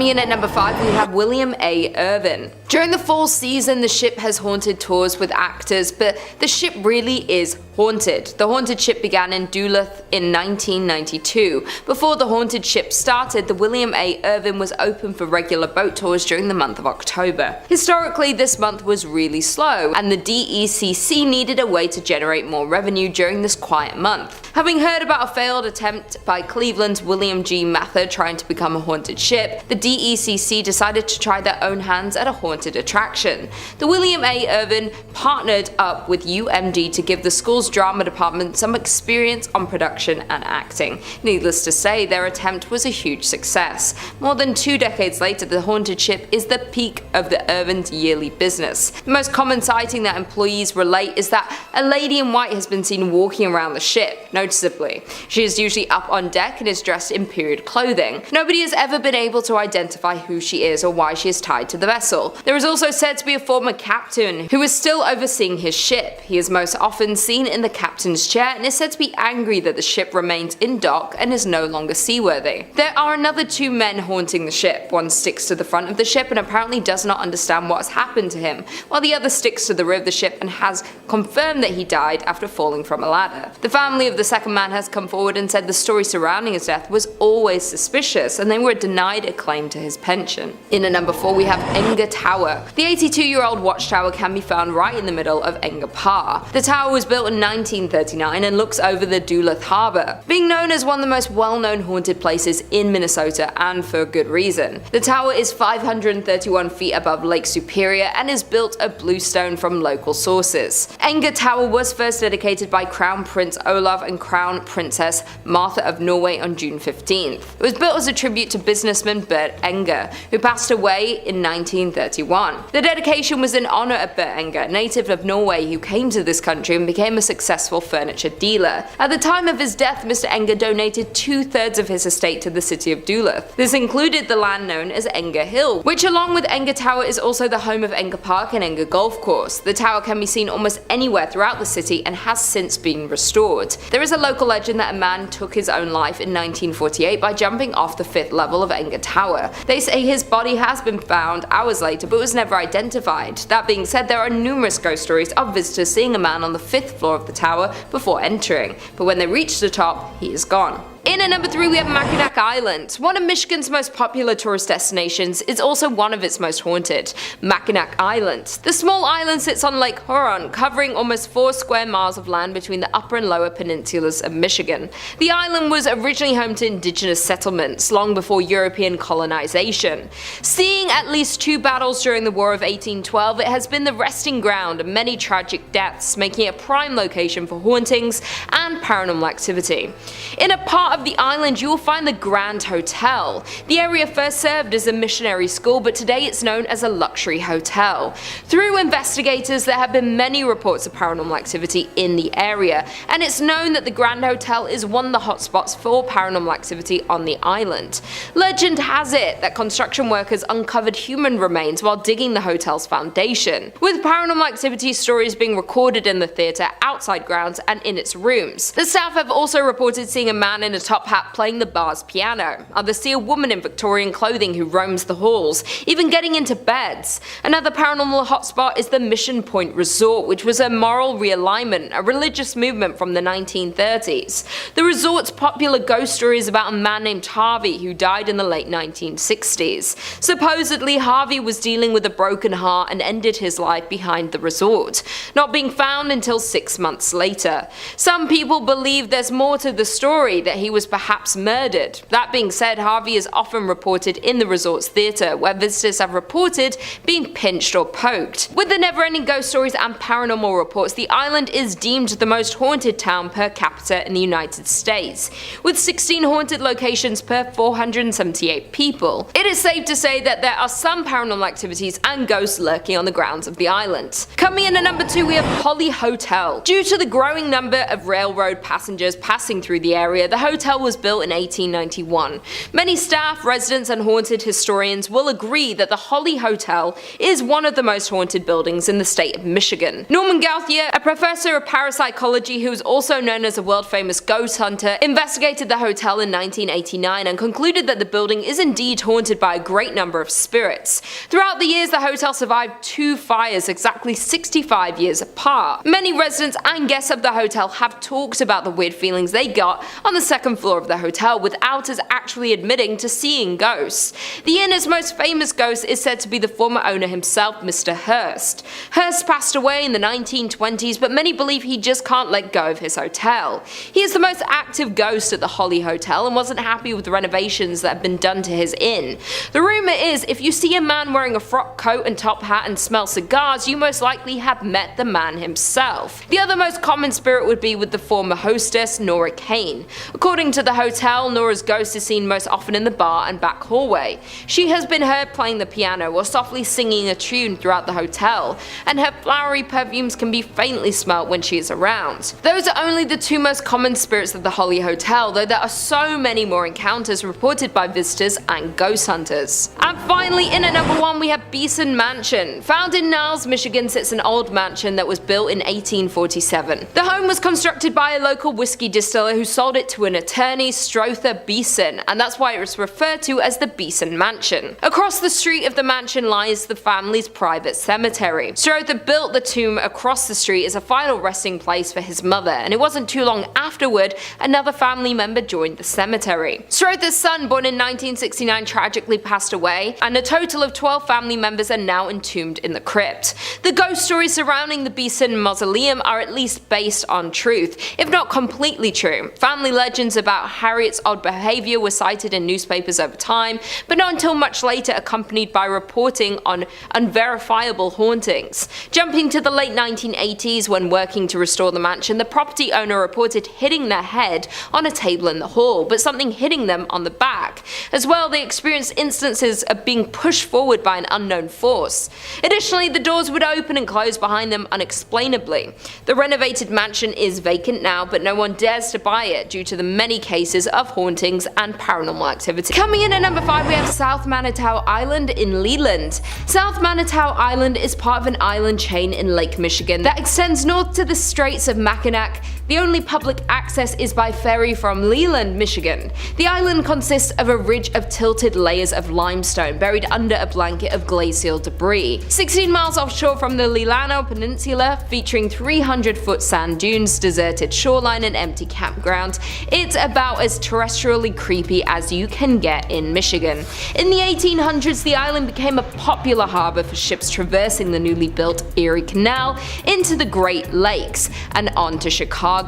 Coming in at number 5, we have William A. Irvin. During the fall season, the ship has haunted tours with actors, but the ship really is haunted. The haunted ship began in Duluth in 1992. Before the haunted ship started, the William A. Irvin was open for regular boat tours during the month of October. Historically, this month was really slow, and the DECC needed a way to generate more revenue during this quiet month. Having heard about a failed attempt by Cleveland's William G. Mather trying to become a haunted ship, the DECC decided to try their own hands at a haunted attraction. The William A. Irvin partnered up with UMD to give the school's drama department some experience on production and acting. Needless to say, their attempt was a huge success. More than 2 decades later, the haunted ship is the peak of the Irvin's yearly business. The most common sighting that employees relate is that a lady in white has been seen walking around the ship, noticeably. She is usually up on deck and is dressed in period clothing. Nobody has ever been able to identify who she is or why she is tied to the vessel. There is also said to be a former captain who is still overseeing his ship. He is most often seen in the captain's chair and is said to be angry that the ship remains in dock and is no longer seaworthy. There are another 2 men haunting the ship. One sticks to the front of the ship and apparently does not understand what has happened to him, while the other sticks to the rear of the ship and has confirmed that he died after falling from a ladder. The family of the second man has come forward and said the story surrounding his death was always suspicious and they were denied a claim to his pension. In at number 4, we have Enger Tower. The 82-year-old watchtower can be found right in the middle of Enger Park. The tower was built in 1939 and looks over the Duluth Harbor, being known as one of the most well-known haunted places in Minnesota, and for good reason. The tower is 531 feet above Lake Superior and is built of bluestone from local sources. Enger Tower was first dedicated by Crown Prince Olav and Crown Princess Martha of Norway on June 15th. It was built as a tribute to businessman Bert Enger, who passed away in 1931. The dedication was in honor of Bert Enger, a native of Norway who came to this country and became a successful furniture dealer. At the time of his death, Mr. Enger donated 2/3 of his estate to the city of Duluth. This included the land known as Enger Hill, which along with Enger Tower is also the home of Enger Park and Enger Golf Course. The tower can be seen almost anywhere throughout the city and has since been restored. There is a local legend that a man took his own life in 1948 by jumping off the 5th level of Enger Tower. They say his body has been found hours later but was never identified. That being said, there are numerous ghost stories of visitors seeing a man on the 5th floor of the tower before entering, but when they reach the top, he is gone. In at number 3, we have Mackinac Island. One of Michigan's most popular tourist destinations is also one of its most haunted, Mackinac Island. The small island sits on Lake Huron, covering almost 4 square miles of land between the upper and lower peninsulas of Michigan. The island was originally home to indigenous settlements long before European colonization. Seeing at least 2 battles during the War of 1812, it has been the resting ground of many tragic deaths, making it a prime location for hauntings and paranormal activity. In a part of the island, you will find the Grand Hotel. The area first served as a missionary school, but today it's known as a luxury hotel. Through investigators, there have been many reports of paranormal activity in the area, and it's known that the Grand Hotel is one of the hotspots for paranormal activity on the island. Legend has it that construction workers uncovered human remains while digging the hotel's foundation, with paranormal activity stories being recorded in the theatre, outside grounds, and in its rooms. The staff have also reported seeing a man in a top hat playing the bar's piano. Others see a woman in Victorian clothing who roams the halls, even getting into beds. Another paranormal hotspot is the Mission Point Resort, which was a moral realignment, a religious movement from the 1930s. The resort's popular ghost story is about a man named Harvey who died in the late 1960s. Supposedly, Harvey was dealing with a broken heart and ended his life behind the resort, not being found until 6 months later. Some people believe there's more to the story, that he was perhaps murdered. That being said, Harvey is often reported in the resort's theatre, where visitors have reported being pinched or poked. With the never-ending ghost stories and paranormal reports, the island is deemed the most haunted town per capita in the United States, with 16 haunted locations per 478 people. It is safe to say that there are some paranormal activities and ghosts lurking on the grounds of the island. Coming in at number 2, we have Holly Hotel. Due to the growing number of railroad passengers passing through the area, the hotel Hotel was built in 1891. Many staff, residents, and haunted historians will agree that the Holly Hotel is one of the most haunted buildings in the state of Michigan. Norman Gauthier, a professor of parapsychology who is also known as a world-famous ghost hunter, investigated the hotel in 1989 and concluded that the building is indeed haunted by a great number of spirits. Throughout the years, the hotel survived 2 fires exactly 65 years apart. Many residents and guests of the hotel have talked about the weird feelings they got on the second floor of the hotel without us actually admitting to seeing ghosts. The inn's most famous ghost is said to be the former owner himself, Mr. Hurst. Hurst passed away in the 1920s, but many believe he just can't let go of his hotel. He is the most active ghost at the Holly Hotel and wasn't happy with the renovations that have been done to his inn. The rumor is if you see a man wearing a frock coat and top hat and smell cigars, you most likely have met the man himself. The other most common spirit would be with the former hostess, Nora Kane. According to the hotel, Nora's ghost is seen most often in the bar and back hallway. She has been heard playing the piano or softly singing a tune throughout the hotel, and her flowery perfumes can be faintly smelt when she is around. Those are only the 2 most common spirits of the Holly Hotel, though there are so many more encounters reported by visitors and ghost hunters. And finally, in at number 1 we have Duen Mansion. Found in Niles, Michigan sits an old mansion that was built in 1847. The home was constructed by a local whiskey distiller who sold it to an attorney, Strother Beeson, and that's why it was referred to as the Duen Mansion. Across the street of the mansion lies the family's private cemetery. Strother built the tomb across the street as a final resting place for his mother, and it wasn't too long afterward another family member joined the cemetery. Strother's son, born in 1969, tragically passed away, and a total of 12 family members are now entombed in the crypt. The ghost stories surrounding the Beeson mausoleum are at least based on truth, if not completely true. Family legends about Harriet's odd behavior were cited in newspapers over time, but not until much later, accompanied by reporting on unverifiable hauntings. Jumping to the late 1980s, when working to restore the mansion, the property owner reported hitting their head on a table in the hall, but something hitting them on the back. As well, they experienced instances of being pushed forward by an unknown force. Additionally, the doors would open and close behind them unexplainably. The renovated mansion is vacant now, but no one dares to buy it due to the many cases of hauntings and paranormal activity. Coming in at number 5 we have South Manatee Island in Leland. South Manatee Island is part of an island chain in Lake Michigan that extends north to the Straits of Mackinac. The only public access is by ferry from Leland, Michigan. The island consists of a ridge of tilted layers of limestone buried under a blanket of glacial debris. 16 miles offshore from the Leelanau Peninsula, featuring 300-foot sand dunes, deserted shoreline, and empty campground, it's about as terrestrially creepy as you can get in Michigan. In the 1800s, the island became a popular harbor for ships traversing the newly built Erie Canal into the Great Lakes and on to Chicago.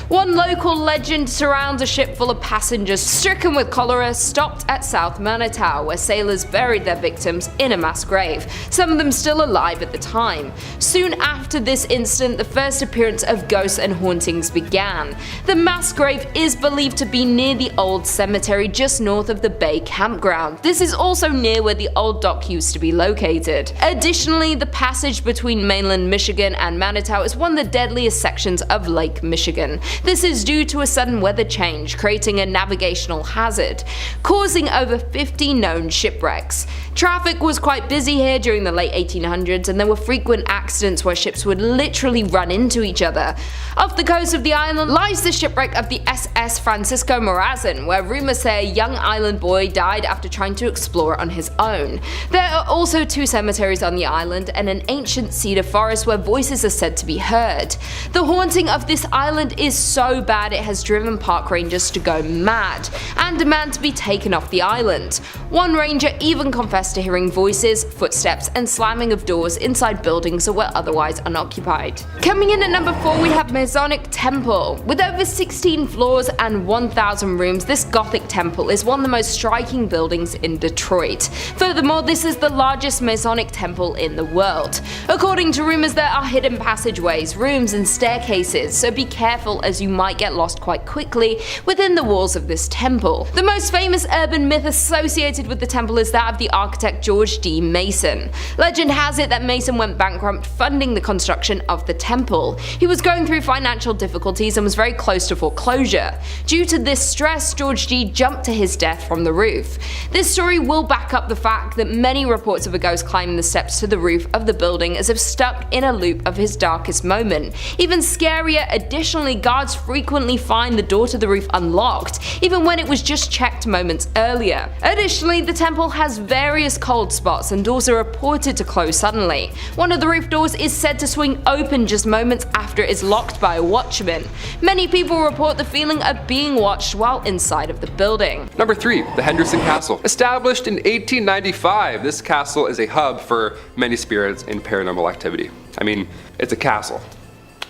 One local legend surrounds a ship full of passengers stricken with cholera stopped at South Manatee, where sailors buried their victims in a mass grave, some of them still alive at the time. Soon after this incident, the first appearance of ghosts and hauntings began. The mass grave is believed to be near the old cemetery just north of the Bay campground. This is also near where the old dock used to be located. Additionally, the passage between mainland Michigan and Manatee is one of the deadliest sections of Lake Michigan. This is due to a sudden weather change, creating a navigational hazard, causing over 50 known shipwrecks. Traffic was quite busy here during the late 1800s, and there were frequent accidents where ships would literally run into each other. Off the coast of the island lies the shipwreck of the SS Francisco Morazan, where rumors say a young island boy died after trying to explore on his own. There are also 2 cemeteries on the island and an ancient cedar forest where voices are said to be heard. The haunting of this island is so bad it has driven park rangers to go mad and demand to be taken off the island. One ranger even confessed to hearing voices, footsteps, and slamming of doors inside buildings that were otherwise unoccupied. Coming in at number 4 we have Masonic Temple. With over 16 floors and 1,000 rooms, this Gothic temple is one of the most striking buildings in Detroit. Furthermore, this is the largest Masonic temple in the world. According to rumors, there are hidden passageways, rooms, and staircases, so be careful as you might get lost quite quickly within the walls of this temple. The most famous urban myth associated with the temple is that of the architect George D. Mason. Legend has it that Mason went bankrupt funding the construction of the temple. He was going through financial difficulties and was very close to foreclosure. Due to this stress, George G jumped to his death from the roof. This story will back up the fact that many reports of a ghost climbing the steps to the roof of the building as if stuck in a loop of his darkest moment. Even scarier, additionally, guards frequently find the door to the roof unlocked, even when it was just checked moments earlier. Additionally, the temple has various cold spots and doors are reported to close suddenly. One of the roof doors is said to swing open just moments after it is locked by a watchman. Many people report the feeling of being watched while inside of the building. Number 3. The Henderson Castle. Established in 1895, this castle is a hub for many spirits and paranormal activity. I mean, it's a castle.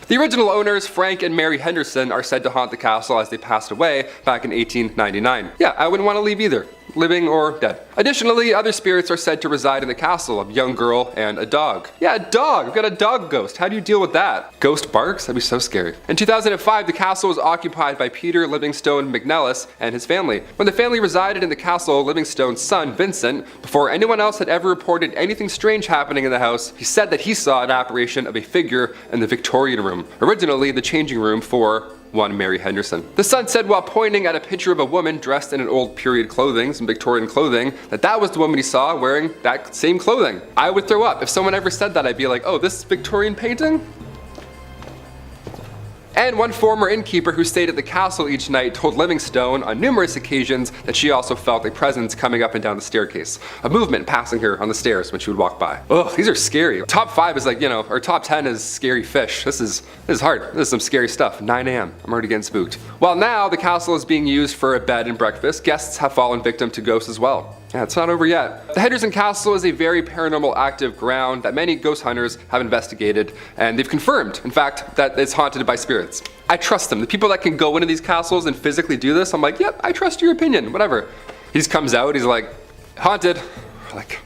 The original owners, Frank and Mary Henderson, are said to haunt the castle as they passed away back in 1899. Yeah, I wouldn't want to leave either, living or dead. Additionally, other spirits are said to reside in the castle, a young girl and a dog. Yeah, a dog! We've got a dog ghost. How do you deal with that? Ghost barks? That'd be so scary. In 2005, the castle was occupied by Peter Livingstone McNellis and his family. When the family resided in the castle, Livingstone's son, Vincent, before anyone else had ever reported anything strange happening in the house, he said that he saw an apparition of a figure in the Victorian room, originally the changing room for one Mary Henderson. The son said while pointing at a picture of a woman dressed in an old period clothing, some Victorian clothing, that was the woman he saw wearing that same clothing. I would throw up. If someone ever said that, I'd be like, oh, this Victorian painting? And one former innkeeper who stayed at the castle each night told Livingstone on numerous occasions that she also felt a presence coming up and down the staircase, a movement passing her on the stairs when she would walk by. Ugh, these are scary. Top 5 is like, or top 10 is scary fish. This is hard. This is some scary stuff. 9 a.m. I'm already getting spooked. While now the castle is being used for a bed and breakfast, guests have fallen victim to ghosts as well. Yeah, it's not over yet. The Henderson Castle is a very paranormal active ground that many ghost hunters have investigated, and they've confirmed, in fact, that it's haunted by spirits. I trust them. The people that can go into these castles and physically do this, I'm like, yep, I trust your opinion, whatever. He just comes out, he's like, haunted. We're like,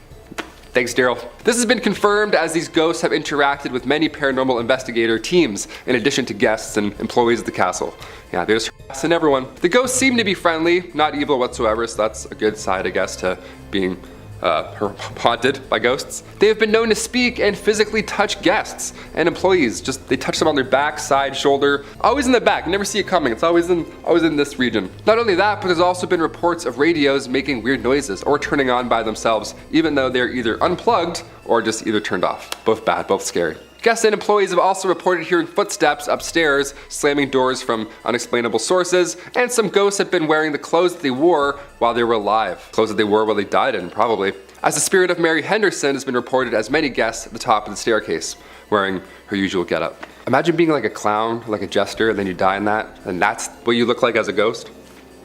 thanks, Daryl. This has been confirmed as these ghosts have interacted with many paranormal investigator teams, in addition to guests and employees of the castle. Yeah, they're just harassing everyone. The ghosts seem to be friendly, not evil whatsoever, so that's a good side, I guess, to being haunted by ghosts. They have been known to speak and physically touch guests and employees. Just they touch them on their back, side, shoulder, always in the back. You never see it coming. It's always in this region. Not only that, but there's also been reports of radios making weird noises or turning on by themselves, even though they're either unplugged or just either turned off. Both bad, both scary. Guests and employees have also reported hearing footsteps upstairs, slamming doors from unexplainable sources, and some ghosts have been wearing the clothes that they wore while they were alive. Clothes that they wore while they died in, probably. As the spirit of Mary Henderson has been reported as many guests at the top of the staircase, wearing her usual getup. Imagine being like a clown, like a jester, and then you die in that, and that's what you look like as a ghost.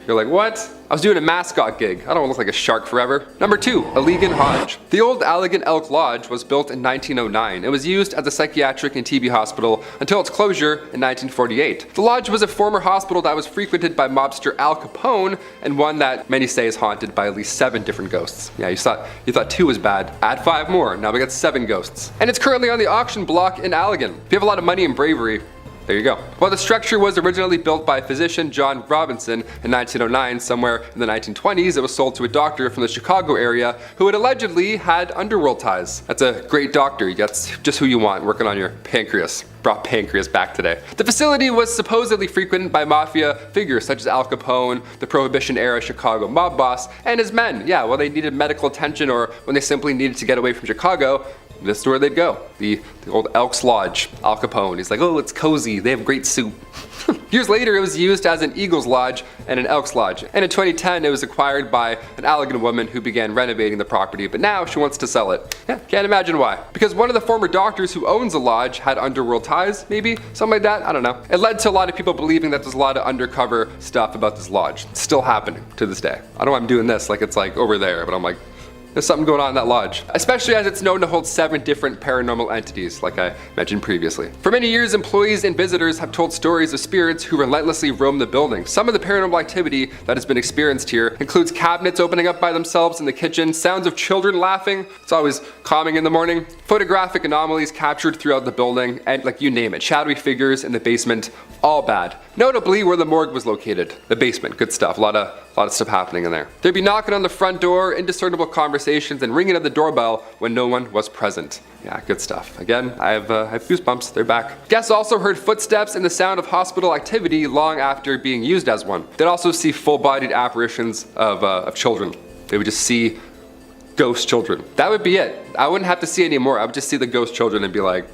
You're like, what? I was doing a mascot gig. I don't look like a shark forever. Number 2, Elegant Lodge. The old Elegant Elk Lodge was built in 1909. It was used as a psychiatric and TB hospital until its closure in 1948. The lodge was a former hospital that was frequented by mobster Al Capone, and one that many say is haunted by at least 7 different ghosts. Yeah, you thought 2 was bad. Add 5 more. Now we got 7 ghosts. And it's currently on the auction block in Allegan. If you have a lot of money and bravery, there you go. While the structure was originally built by physician John Robinson in 1909, somewhere in the 1920s, it was sold to a doctor from the Chicago area who had allegedly had underworld ties. That's a great doctor. That's just who you want working on your pancreas. Brought pancreas back today. The facility was supposedly frequented by mafia figures such as Al Capone, the Prohibition-era Chicago mob boss, and his men. Yeah, well, they needed medical attention or when they simply needed to get away from Chicago, this is where they'd go. The old Elks Lodge, Al Capone. He's like, oh, it's cozy. They have great soup. Years later, it was used as an Eagles Lodge and an Elks Lodge. And in 2010, it was acquired by an Allegan woman who began renovating the property, but now she wants to sell it. Yeah, can't imagine why. Because one of the former doctors who owns the lodge had underworld ties, maybe? Something like that? I don't know. It led to a lot of people believing that there's a lot of undercover stuff about this lodge. It's still happening to this day. I don't know why I'm doing this like it's like over there, but I'm like, there's something going on in that lodge. Especially as it's known to hold 7 different paranormal entities, like I mentioned previously. For many years, employees and visitors have told stories of spirits who relentlessly roam the building. Some of the paranormal activity that has been experienced here includes cabinets opening up by themselves in the kitchen, sounds of children laughing, it's always calming in the morning, photographic anomalies captured throughout the building, and like you name it, shadowy figures in the basement, all bad. Notably where the morgue was located, the basement, good stuff, a lot of A lot of stuff happening in there. They'd be knocking on the front door, indiscernible conversations, and ringing of the doorbell when no one was present. Yeah, good stuff. Again, I have goosebumps. They're back. Guests also heard footsteps and the sound of hospital activity long after being used as one. They'd also see full-bodied apparitions of children. They would just see ghost children. That would be it. I wouldn't have to see any more. I would just see the ghost children and be like,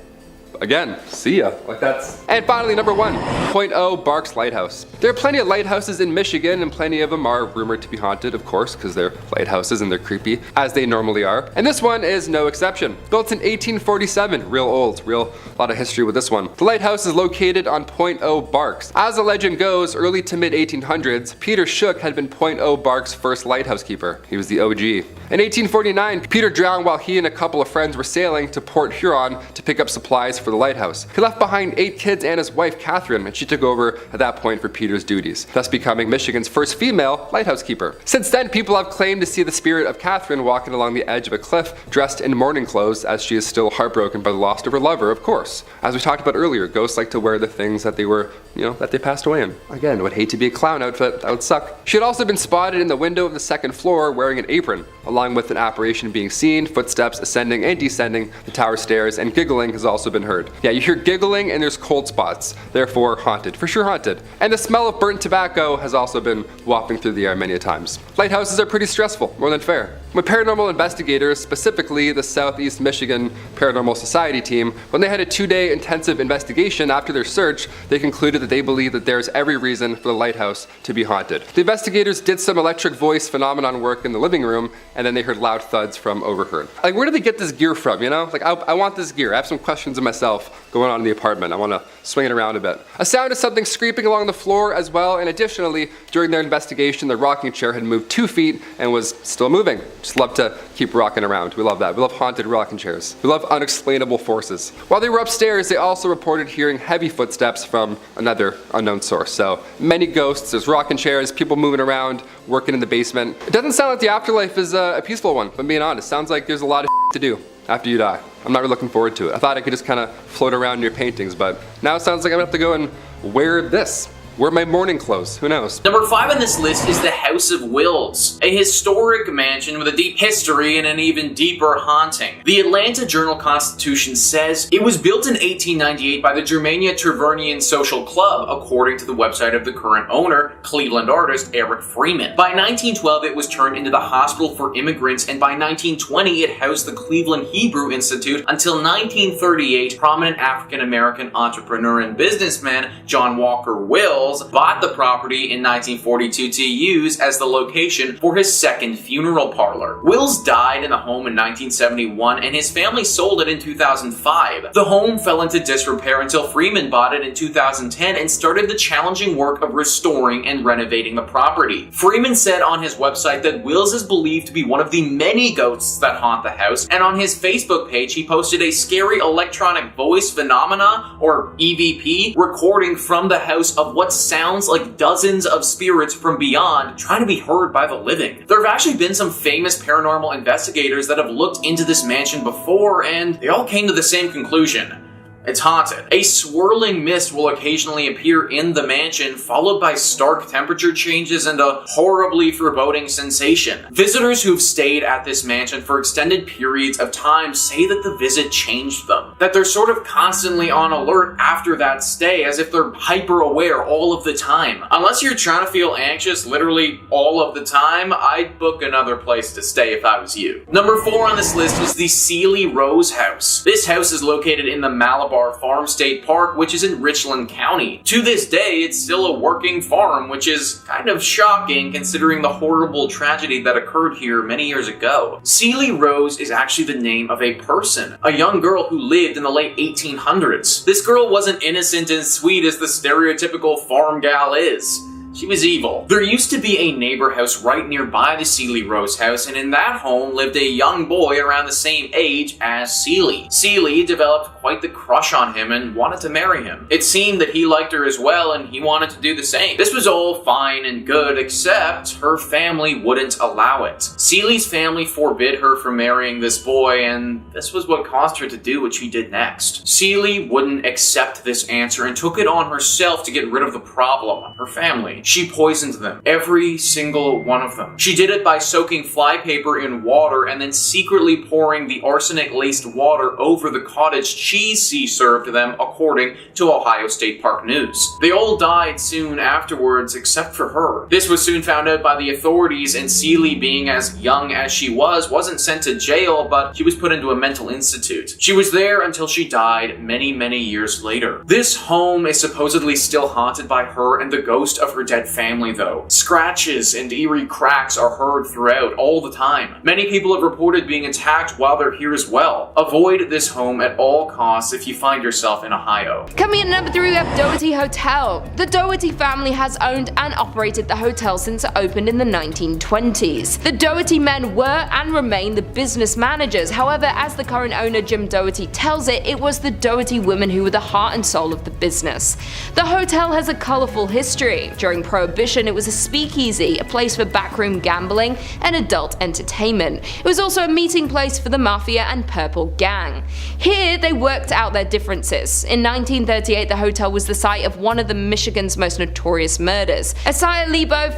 again, see ya. Like that's. And finally, number 1, Point O Barks Lighthouse. There are plenty of lighthouses in Michigan, and plenty of them are rumored to be haunted, of course, because they're lighthouses and they're creepy, as they normally are. And this one is no exception. Built in 1847, real old, lot of history with this one. The lighthouse is located on Point O Barks. As the legend goes, early to mid 1800s, Peter Shook had been Point O Barks' first lighthouse keeper. He was the OG. In 1849, Peter drowned while he and a couple of friends were sailing to Port Huron to pick up supplies for the lighthouse. He left behind 8 kids and his wife Catherine, and she took over at that point for Peter's duties, thus becoming Michigan's first female lighthouse keeper. Since then, people have claimed to see the spirit of Catherine walking along the edge of a cliff, dressed in mourning clothes, as she is still heartbroken by the loss of her lover, of course. As we talked about earlier, ghosts like to wear the things that they were, that they passed away in. Again, would hate to be a clown outfit, that would suck. She had also been spotted in the window of the 2nd floor wearing an apron, along with an apparition being seen, footsteps ascending and descending the tower stairs, and giggling has also been heard. Yeah, you hear giggling and there's cold spots, therefore haunted, for sure haunted. And the smell of burnt tobacco has also been wafting through the air many a times. Lighthouses are pretty stressful, more than fair. When paranormal investigators, specifically the Southeast Michigan Paranormal Society team, when they had a 2-day intensive investigation after their search, they concluded that they believe that there is every reason for the lighthouse to be haunted. The investigators did some electric voice phenomenon work in the living room, and then they heard loud thuds from overheard. Like, where did they get this gear from, Like, I want this gear. I have some questions of myself going on in the apartment. I want to swing it around a bit. A sound of something scraping along the floor as well, and additionally, during their investigation, the rocking chair had moved 2 feet and was still moving. Just love to keep rocking around. We love that. We love haunted rocking chairs. We love unexplainable forces. While they were upstairs, they also reported hearing heavy footsteps from another unknown source. So many ghosts, there's rocking chairs, people moving around, working in the basement. It doesn't sound like the afterlife is a peaceful one, if I'm being honest. Sounds like there's a lot of to do after you die. I'm not really looking forward to it. I thought I could just kind of float around in your paintings, but now it sounds like I'm gonna have to go and wear this. Wear my morning clothes, who knows? Number 5 on this list is the House of Wills, a historic mansion with a deep history and an even deeper haunting. The Atlanta Journal-Constitution says it was built in 1898 by the Germania Tavernian Social Club, according to the website of the current owner, Cleveland artist Eric Freeman. By 1912, it was turned into the hospital for immigrants, and by 1920, it housed the Cleveland Hebrew Institute until 1938, prominent African-American entrepreneur and businessman John Walker Wills bought the property in 1942 to use as the location for his second funeral parlor. Wills died in the home in 1971 and his family sold it in 2005. The home fell into disrepair until Freeman bought it in 2010 and started the challenging work of restoring and renovating the property. Freeman said on his website that Wills is believed to be one of the many ghosts that haunt the house, and on his Facebook page he posted a scary electronic voice phenomena, or EVP, recording from the house of what sounds like dozens of spirits from beyond trying to be heard by the living. There have actually been some famous paranormal investigators that have looked into this mansion before, and they all came to the same conclusion. It's haunted. A swirling mist will occasionally appear in the mansion, followed by stark temperature changes and a horribly foreboding sensation. Visitors who've stayed at this mansion for extended periods of time say that the visit changed them, that they're sort of constantly on alert after that stay, as if they're hyper aware all of the time. Unless you're trying to feel anxious literally all of the time, I'd book another place to stay if I was you. Number 4 on this list is the Cely Rose House. This house is located in the Malabar Farm State Park, which is in Richland County. To this day, it's still a working farm, which is kind of shocking considering the horrible tragedy that occurred here many years ago. Cely Rose is actually the name of a person, a young girl who lived in the late 1800s. This girl wasn't innocent and sweet as the stereotypical farm gal is. She was evil. There used to be a neighbor house right nearby the Cely Rose house, and in that home lived a young boy around the same age as Cely. Cely developed quite the crush on him and wanted to marry him. It seemed that he liked her as well, and he wanted to do the same. This was all fine and good, except her family wouldn't allow it. Cely's family forbid her from marrying this boy, and this was what caused her to do what she did next. Cely wouldn't accept this answer and took it on herself to get rid of the problem, her family. She poisoned them. Every single one of them. She did it by soaking flypaper in water and then secretly pouring the arsenic-laced water over the cottage cheese she served them, according to Ohio State Park News. They all died soon afterwards except for her. This was soon found out by the authorities, and Cely, being as young as she was, wasn't sent to jail, but she was put into a mental institute. She was there until she died many years later. This home is supposedly still haunted by her and the ghost of her dead family, though. Scratches and eerie cracks are heard throughout all the time. Many people have reported being attacked while they're here as well. Avoid this home at all costs if you find yourself in Ohio. Coming in at number 3, we have Doy Hotel. The Doy family has owned and operated the hotel since it opened in the 1920s. The Doy men were and remain the business managers. However, as the current owner Jim Doherty tells it, it was the Doherty women who were the heart and soul of the business. The hotel has a colourful history. During Prohibition, it was a speakeasy, a place for backroom gambling and adult entertainment. It was also a meeting place for the Mafia and Purple Gang. Here, they worked out their differences. In 1938, the hotel was the site of one of Michigan's most notorious murders. Asylum,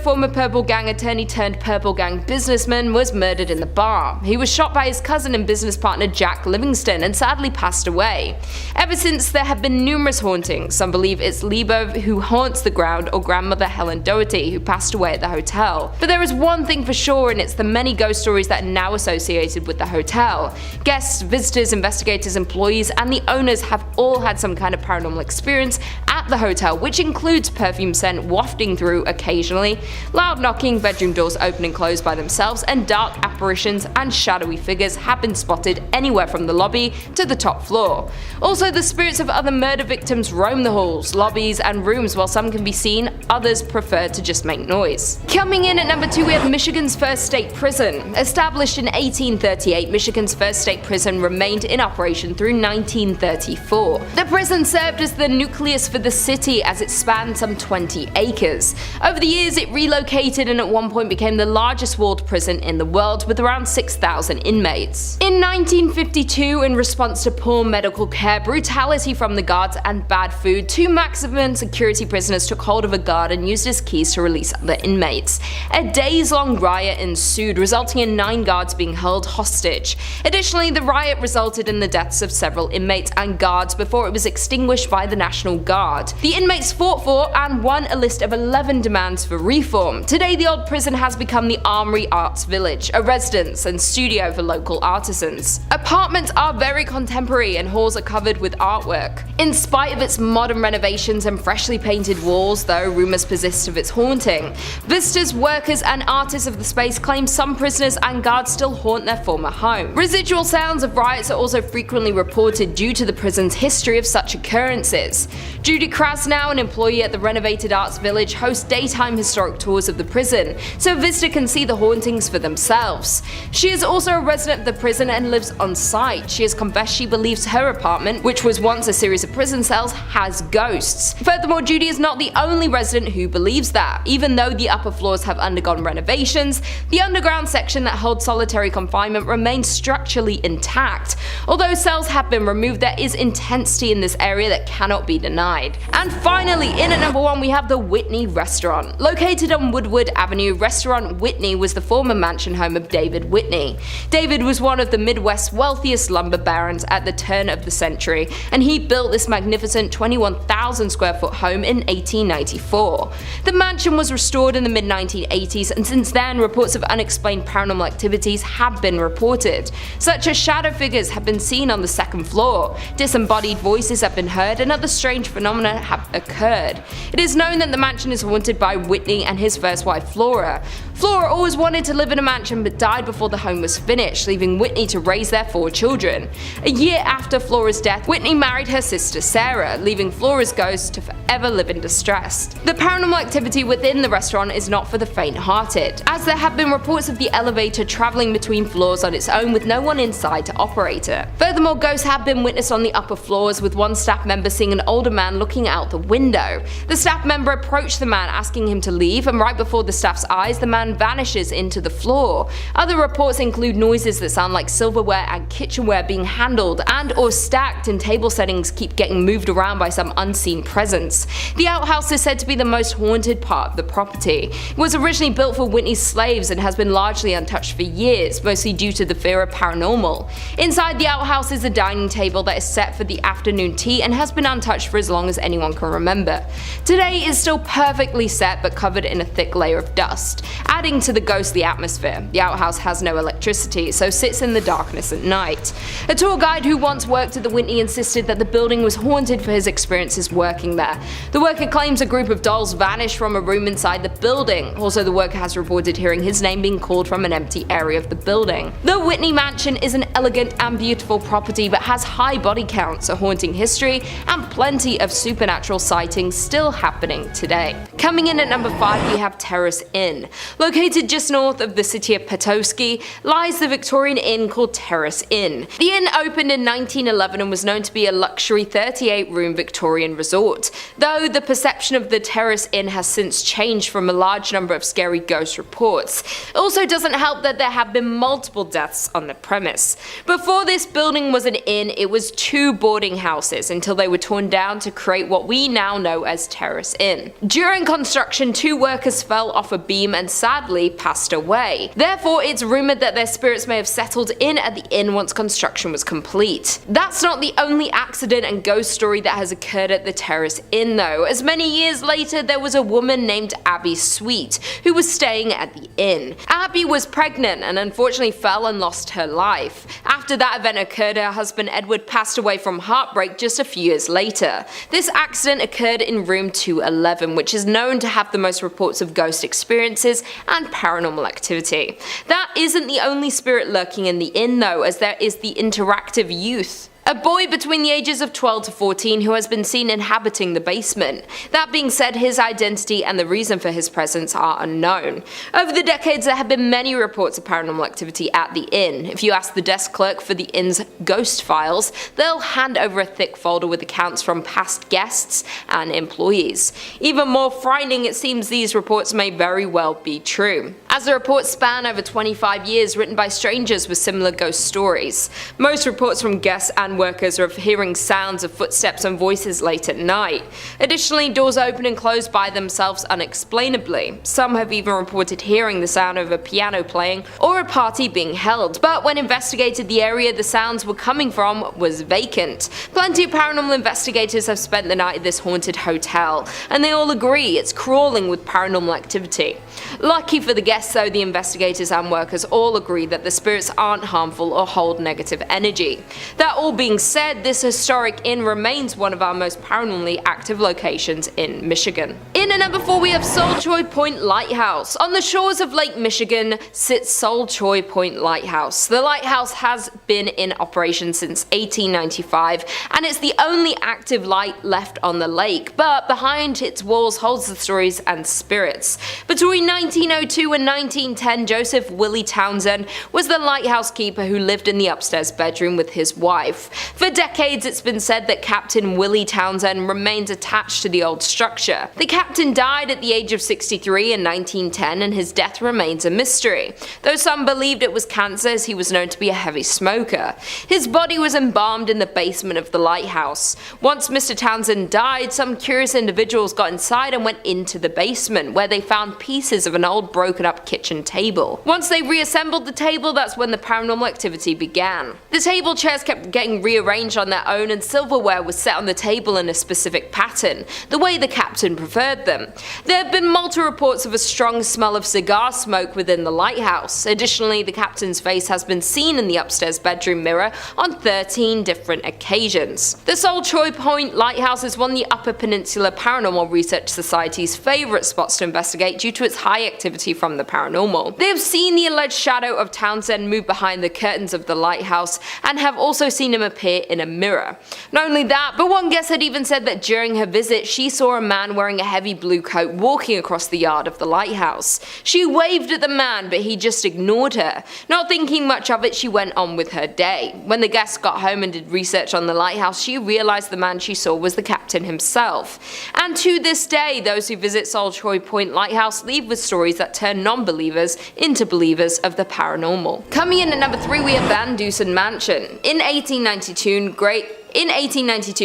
former Purple Gang attorney turned Purple Gang businessman, was murdered in the bar. He was shot by his cousin and business partner Jack Livingston and sadly passed away. Ever since, there have been numerous hauntings. Some believe it's Lebo who haunts the ground, or grandmother Helen Doherty, who passed away at the hotel. But there is one thing for sure, and it's the many ghost stories that are now associated with the hotel. Guests, visitors, investigators, employees, and the owners have all had some kind of paranormal experience at the hotel, which includes perfume scent wafting through occasionally, loud knocking, bedroom doors open and close by themselves, and dark apparitions and shadowy figures have been spotted anywhere from the lobby to the top floor. Also, the spirits of other murder victims roam the halls, lobbies, and rooms. While some can be seen, others prefer to just make noise. Coming in at number 2, we have Michigan's first state prison. Established in 1838, Michigan's first state prison remained in operation through 1934. The prison served as the nucleus for the city as it spanned some 20 acres. Over the years, it relocated and at one point became the largest walled prison in the world with around 6,000 inmates. In 1952, in response to poor medical care, brutality from the guards, and bad food, 2 maximum security prisoners took hold of a guard and used his keys to release other inmates. A days-long riot ensued, resulting in 9 guards being held hostage. Additionally, the riot resulted in the deaths of several inmates and guards before it was extinguished by the National Guard. The inmates fought for and won a list of 11 demands for reform. Today, the old prison has become the Armory Arts Village, a residence and studio for local artisans. Apartments are very contemporary and halls are covered with artwork. In spite of its modern renovations and freshly painted walls, though, rumours persist of its haunting. Visitors, workers, and artists of the space claim some prisoners and guards still haunt their former home. Residual sounds of riots are also frequently reported due to the prison's history of such occurrences. Judy Krasnow, an employee at the renovated Arts Village, hosts daytime historic tours of the prison, so a visitor can see the hauntings for themselves. She is also a resident of the prison and lives on site. She has confessed she believes her apartment, which was once a series of prison cells, has ghosts. Furthermore, Judy is not the only resident who believes that. Even though the upper floors have undergone renovations, the underground section that holds solitary confinement remains structurally intact. Although cells have been removed, there is intensity in this area that cannot be denied. And finally, in at number 1, we have the Whitney Restaurant. Located on Woodward Avenue, Restaurant Whitney was the former mansion home of David Whitney. David was one of the Midwest's wealthiest lumber barons at the turn of the century, and he built this magnificent 21,000 square foot home in 1894. The mansion was restored in the mid-1980s, and since then, reports of unexplained paranormal activities have been reported, such as shadow figures have been seen on the second floor, disembodied voices have been heard, and other strange phenomena have occurred. It is known that the mansion is haunted by Whitney and his first wife Flora. Flora always wanted to live in a mansion but died before the home was finished, leaving Whitney to raise their 4 children. A year after Flora's death, Whitney married her sister Sarah, leaving Flora's ghost to forever live in distress. The paranormal activity within the restaurant is not for the faint-hearted, as there have been reports of the elevator travelling between floors on its own with no one inside to operate it. Furthermore, ghosts have been witnessed on the upper floors, with one staff member seeing an older man looking out the window. The staff member approached the man asking him to leave, and right before the staff's eyes, the man man vanishes into the floor. Other reports include noises that sound like silverware and kitchenware being handled and or stacked, and table settings keep getting moved around by some unseen presence. The outhouse is said to be the most haunted part of the property. It was originally built for Whitney's slaves and has been largely untouched for years, mostly due to the fear of paranormal. Inside the outhouse is a dining table that is set for the afternoon tea and has been untouched for as long as anyone can remember. Today is still perfectly set but covered in a thick layer of dust, adding to the ghostly atmosphere. The outhouse has no electricity, so sits in the darkness at night. A tour guide who once worked at the Whitney insisted that the building was haunted for his experiences working there. The worker claims a group of dolls vanished from a room inside the building. Also, the worker has reported hearing his name being called from an empty area of the building. The Whitney Mansion is an elegant and beautiful property but has high body counts, a haunting history, and plenty of supernatural sightings still happening today. Coming in at number 5, we have Terrace Inn. Located just north of the city of Petoskey lies the Victorian inn called Terrace Inn. The inn opened in 1911 and was known to be a luxury 38-room Victorian resort, though the perception of the Terrace Inn has since changed from a large number of scary ghost reports. It also doesn't help that there have been multiple deaths on the premise. Before this building was an inn, it was 2 boarding houses until they were torn down to create what we now know as Terrace Inn. During construction, 2 workers fell off a beam and sadly passed away. Therefore, it's rumored that their spirits may have settled in at the inn once construction was complete. That's not the only accident and ghost story that has occurred at the Terrace Inn though, as many years later there was a woman named Abby Sweet who was staying at the inn. Abby was pregnant and unfortunately fell and lost her life. After that event occurred, her husband Edwin passed away from heartbreak just a few years later. This accident occurred in room 211, which is known to have the most reports of ghost experiences and paranormal activity. That isn't the only spirit lurking in the inn though, as there is the interactive youth, a boy between the ages of 12 to 14 who has been seen inhabiting the basement. That being said, his identity and the reason for his presence are unknown. Over the decades, there have been many reports of paranormal activity at the inn. If you ask the desk clerk for the inn's ghost files, they'll hand over a thick folder with accounts from past guests and employees. Even more frightening, it seems these reports may very well be true, as the reports span over 25 years, written by strangers with similar ghost stories. Most reports from guests and workers are of hearing sounds of footsteps and voices late at night. Additionally, doors open and close by themselves unexplainably. Some have even reported hearing the sound of a piano playing or a party being held, but when investigated, the area the sounds were coming from was vacant. Plenty of paranormal investigators have spent the night at this haunted hotel, and they all agree it's crawling with paranormal activity. Lucky for the guests though, the investigators and workers all agree that the spirits aren't harmful or hold negative energy. That all being said, this historic inn remains one of our most paranormally active locations in Michigan. In at number 4, we have Sol Choy Point Lighthouse. On the shores of Lake Michigan sits Sol Choy Point Lighthouse. The lighthouse has been in operation since 1895, and it's the only active light left on the lake, but behind its walls holds the stories and spirits. Between 1902 and 1910, Joseph Willie Townsend was the lighthouse keeper who lived in the upstairs bedroom with his wife. For decades, it's been said that Captain Willie Townsend remains attached to the old structure. The captain died at the age of 63 in 1910, and his death remains a mystery, though some believed it was cancer as he was known to be a heavy smoker. His body was embalmed in the basement of the lighthouse. Once Mr. Townsend died, some curious individuals got inside and went into the basement, where they found pieces of an old broken up kitchen table. Once they reassembled the table, that's when the paranormal activity began. The table chairs kept getting rearranged on their own, and silverware was set on the table in a specific pattern, the way the captain preferred them. There have been multiple reports of a strong smell of cigar smoke within the lighthouse. Additionally, the captain's face has been seen in the upstairs bedroom mirror on 13 different occasions. The Sol Choy Point Lighthouse is one of the Upper Peninsula Paranormal Research Society's favourite spots to investigate due to its high activity from the paranormal. They have seen the alleged shadow of Townsend move behind the curtains of the lighthouse, and have also seen him appear in a mirror. Not only that, but one guest had even said that during her visit she saw a man wearing a heavy blue coat walking across the yard of the lighthouse. She waved at the man, but he just ignored her. Not thinking much of it, she went on with her day. When the guest got home and did research on the lighthouse, she realized the man she saw was the captain himself. And to this day, those who visit Sol Choy Point Lighthouse leave with stories that turn non-believers into believers of the paranormal. Coming in at number 3, we have Van Dusen Mansion. In 1892,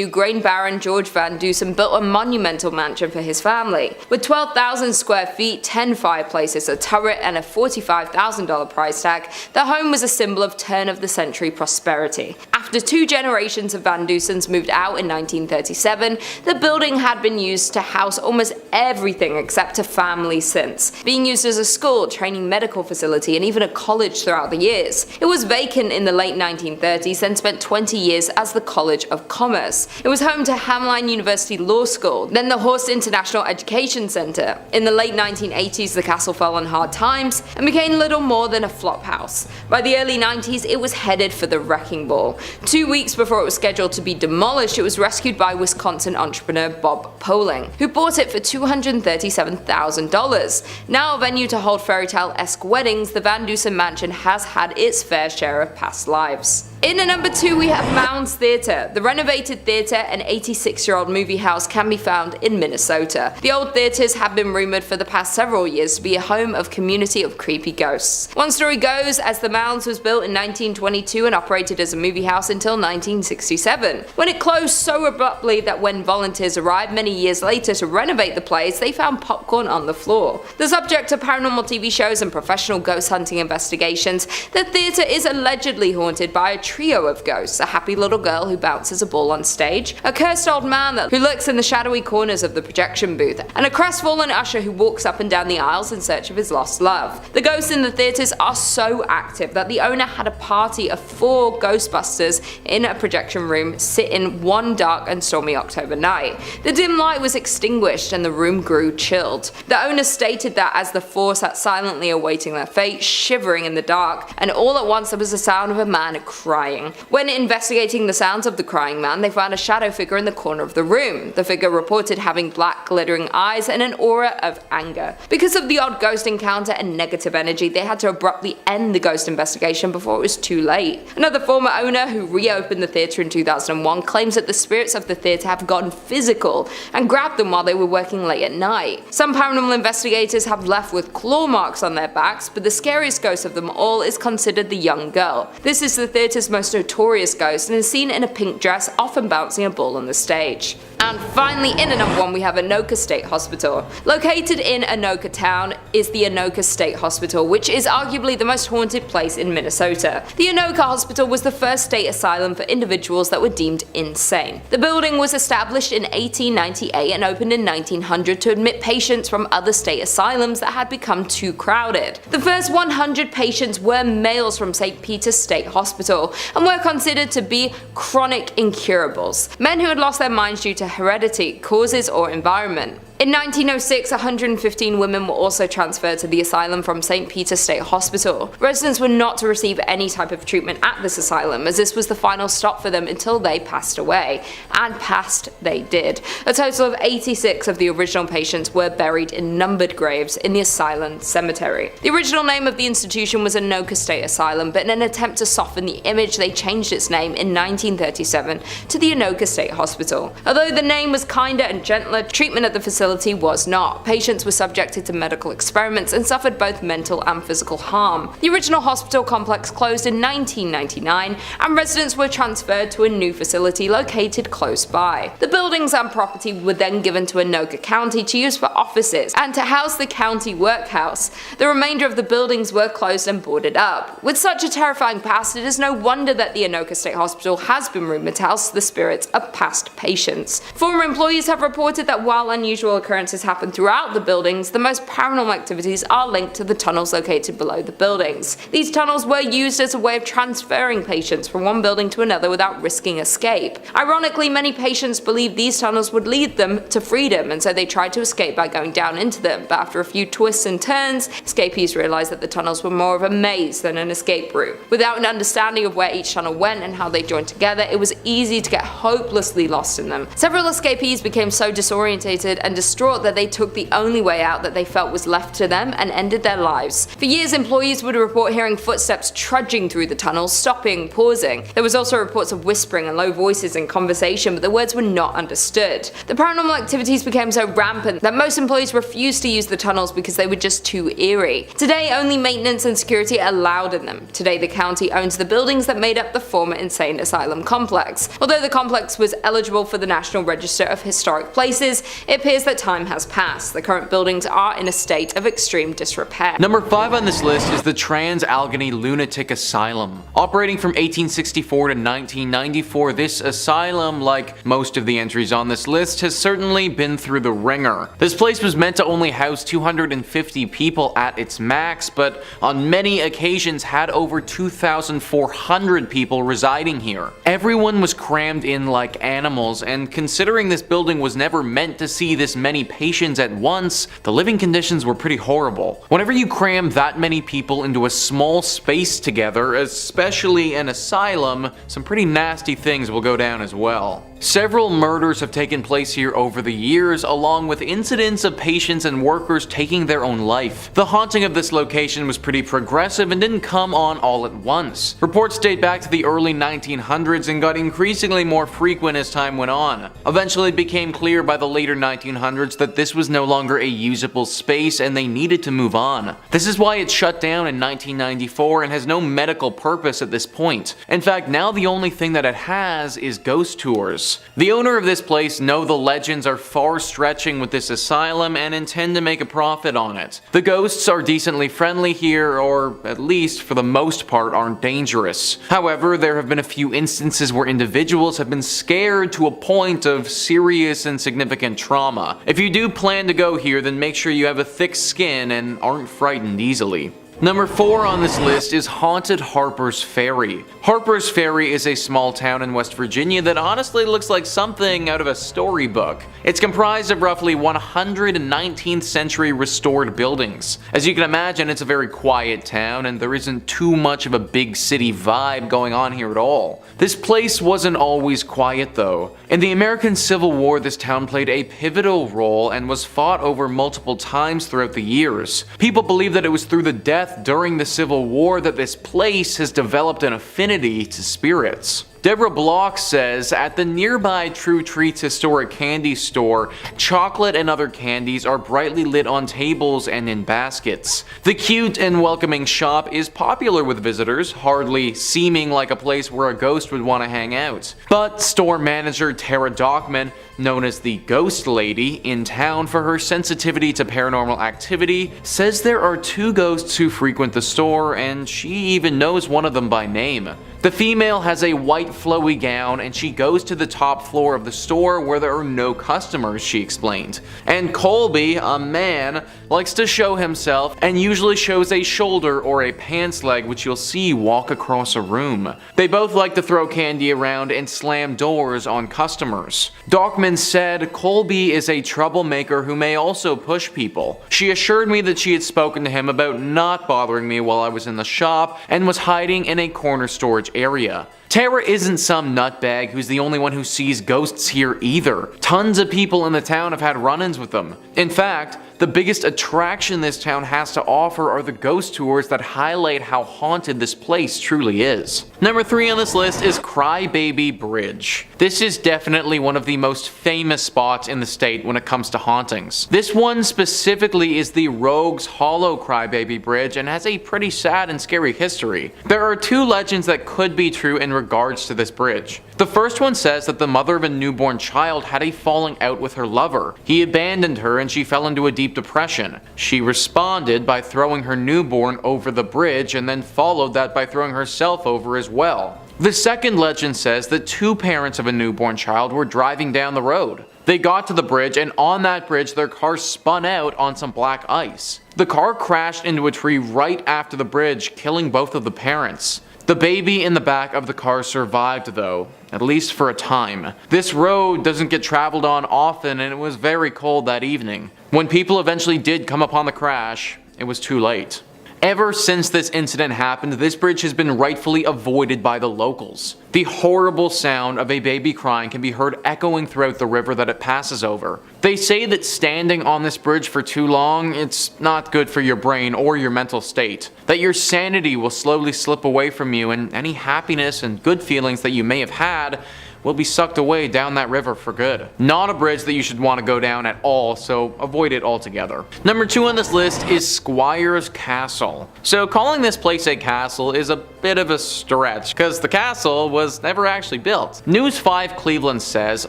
grain baron George Van Dusen built a monumental mansion for his family. With 12,000 square feet, 10 fireplaces, a turret, and a $45,000 price tag, the home was a symbol of turn-of-the-century prosperity. After 2 generations of Van Dusens moved out in 1937, the building had been used to house almost everything except a family since, being used as a school, training medical facility, and even a college throughout the years. It was vacant in the late 1930s and spent 20 years as the College of Commerce. It was home to Hamline University Law School, then the Horst International Education Center. In the late 1980s, the castle fell on hard times and became little more than a flophouse. By the early 90s, it was headed for the wrecking ball. 2 weeks before it was scheduled to be demolished, it was rescued by Wisconsin entrepreneur Bob Poling, who bought it for $237,000. Now a venue to hold fairytale-esque weddings, the Van Dusen Mansion has had its fair share of past lives. In at number 2, we have Mounds Theater. The renovated theater, an 86-year-old movie house, can be found in Minnesota. The old theaters have been rumored for the past several years to be a home of community of creepy ghosts. One story goes, as the Mounds was built in 1922 and operated as a movie house until 1967, when it closed so abruptly that when volunteers arrived many years later to renovate the place, they found popcorn on the floor. The subject of paranormal TV shows and professional ghost hunting investigations, the theater is allegedly haunted by a trio of ghosts: a happy little girl who bounces a ball on stage, a cursed old man who lurks in the shadowy corners of the projection booth, and a crestfallen usher who walks up and down the aisles in search of his lost love. The ghosts in the theaters are so active that the owner had a party of 4 Ghostbusters in a projection room sit in one dark and stormy October night. The dim light was extinguished and the room grew chilled. The owner stated that as the 4 sat silently awaiting their fate, shivering in the dark, and all at once there was the sound of a man crying. When investigating the sounds of the crying man, they found a shadow figure in the corner of the room. The figure reported having black glittering eyes and an aura of anger. Because of the odd ghost encounter and negative energy, they had to abruptly end the ghost investigation before it was too late. Another former owner who reopened the theatre in 2001 claims that the spirits of the theatre have gotten physical and grabbed them while they were working late at night. Some paranormal investigators have left with claw marks on their backs, but the scariest ghost of them all is considered the young girl. This is the theatre's most notorious ghost and is seen in a pink dress, often bouncing a ball on the stage. And finally, in at number 1, we have Anoka State Hospital. Located in Anoka town is the Anoka State Hospital, which is arguably the most haunted place in Minnesota. The Anoka Hospital was the first state asylum for individuals that were deemed insane. The building was established in 1898 and opened in 1900 to admit patients from other state asylums that had become too crowded. The first 100 patients were males from St. Peter's State Hospital and were considered to be chronic incurables, men who had lost their minds due to heredity, causes, or environment. In 1906, 115 women were also transferred to the asylum from St. Peter's State Hospital. Residents were not to receive any type of treatment at this asylum, as this was the final stop for them until they passed away. And passed they did. A total of 86 of the original patients were buried in numbered graves in the asylum cemetery. The original name of the institution was Anoka State Asylum, but in an attempt to soften the image, they changed its name in 1937 to the Anoka State Hospital. Although the name was kinder and gentler, treatment at the facility was not. Patients were subjected to medical experiments and suffered both mental and physical harm. The original hospital complex closed in 1999 and residents were transferred to a new facility located close by. The buildings and property were then given to Anoka County to use for offices and to house the county workhouse. The remainder of the buildings were closed and boarded up. With such a terrifying past, it is no wonder that the Anoka State Hospital has been rumored to house the spirits of past patients. Former employees have reported that while unusual unusual occurrences happen throughout the buildings, the most paranormal activities are linked to the tunnels located below the buildings. These tunnels were used as a way of transferring patients from one building to another without risking escape. Ironically, many patients believed these tunnels would lead them to freedom, and so they tried to escape by going down into them, but after a few twists and turns, escapees realized that the tunnels were more of a maze than an escape route. Without an understanding of where each tunnel went and how they joined together, it was easy to get hopelessly lost in them. Several escapees became so disorientated and distraught that they took the only way out that they felt was left to them and ended their lives. For years, employees would report hearing footsteps trudging through the tunnels, stopping, pausing. There was also reports of whispering and low voices in conversation, but the words were not understood. The paranormal activities became so rampant that most employees refused to use the tunnels because they were just too eerie. Today, only maintenance and security are allowed in them. Today, the county owns the buildings that made up the former insane asylum complex. Although the complex was eligible for the National Register of Historic Places, it appears that time has passed. The current buildings are in a state of extreme disrepair. Number 5 on this list is the TransAl Lunatic Asylum. Operating from 1864 to 1994, this asylum, like most of the entries on this list, has certainly been through the ringer. This place was meant to only house 250 people at its max, but on many occasions had over 2,400 people residing here. Everyone was crammed in like animals, and considering this building was never meant to see this many patients at once, the living conditions were pretty horrible. Whenever you cram that many people into a small space together, especially an asylum, some pretty nasty things will go down as well. Several murders have taken place here over the years, along with incidents of patients and workers taking their own life. The haunting of this location was pretty progressive and didn't come on all at once. Reports date back to the early 1900s and got increasingly more frequent as time went on. Eventually it became clear by the later 1900s that this was no longer a usable space and they needed to move on. This is why it shut down in 1994 and has no medical purpose at this point. In fact, now the only thing that it has is ghost tours. The owner of this place know the legends are far stretching with this asylum and intend to make a profit on it. The ghosts are decently friendly here, or at least for the most part aren't dangerous. However, there have been a few instances where individuals have been scared to a point of serious and significant trauma. If you do plan to go here, then make sure you have a thick skin and aren't frightened easily. Number 4 on this list is Haunted Harpers Fairy. Harpers Fairy is a small town in West Virginia that honestly looks like something out of a storybook. It's comprised of roughly 100 19th century restored buildings. As you can imagine, it's a very quiet town and there isn't too much of a big city vibe going on here at all. This place wasn't always quiet though. In the American Civil War, this town played a pivotal role and was fought over multiple times throughout the years. People believe that it was through the death during the Civil War that this place has developed an affinity to spirits. Deborah Block says, at the nearby True Treats historic candy store, chocolate and other candies are brightly lit on tables and in baskets. The cute and welcoming shop is popular with visitors, hardly seeming like a place where a ghost would want to hang out. But store manager Tara Dockman, known as the Ghost Lady, in town for her sensitivity to paranormal activity, says there are 2 ghosts who frequent the store, and she even knows one of them by name. The female has a white flowy gown and she goes to the top floor of the store where there are no customers, she explained. And Colby, a man, likes to show himself and usually shows a shoulder or a pants leg which you'll see walk across a room. They both like to throw candy around and slam doors on customers. Dockman said Colby is a troublemaker who may also push people. She assured me that she had spoken to him about not bothering me while I was in the shop and was hiding in a corner storage area. Tara isn't some nutbag who's the only one who sees ghosts here either. Tons of people in the town have had run-ins with them. In fact, the biggest attraction this town has to offer are the ghost tours that highlight how haunted this place truly is. Number 3 on this list is Crybaby Bridge. This is definitely one of the most famous spots in the state when it comes to hauntings. This one specifically is the Rogues Hollow Crybaby Bridge and has a pretty sad and scary history. There are 2 legends that could be true in regards to this bridge. The first one says that the mother of a newborn child had a falling out with her lover. He abandoned her and she fell into a deep depression. She responded by throwing her newborn over the bridge and then followed that by throwing herself over as well. The second legend says that two parents of a newborn child were driving down the road. They got to the bridge, and on that bridge their car spun out on some black ice. The car crashed into a tree right after the bridge, killing both of the parents. The baby in the back of the car survived though, at least for a time. This road doesn't get traveled on often, and it was very cold that evening. When people eventually did come upon the crash, it was too late. Ever since this incident happened, this bridge has been rightfully avoided by the locals. The horrible sound of a baby crying can be heard echoing throughout the river that it passes over. They say that standing on this bridge for too long, it's not good for your brain or your mental state. That your sanity will slowly slip away from you, and any happiness and good feelings that you may have had will be sucked away down that river for good. Not a bridge that you should want to go down at all, so avoid it altogether. Number 2 on this list is Squires Castle. So calling this place a castle is a bit of a stretch, because the castle was never actually built. News 5 Cleveland says,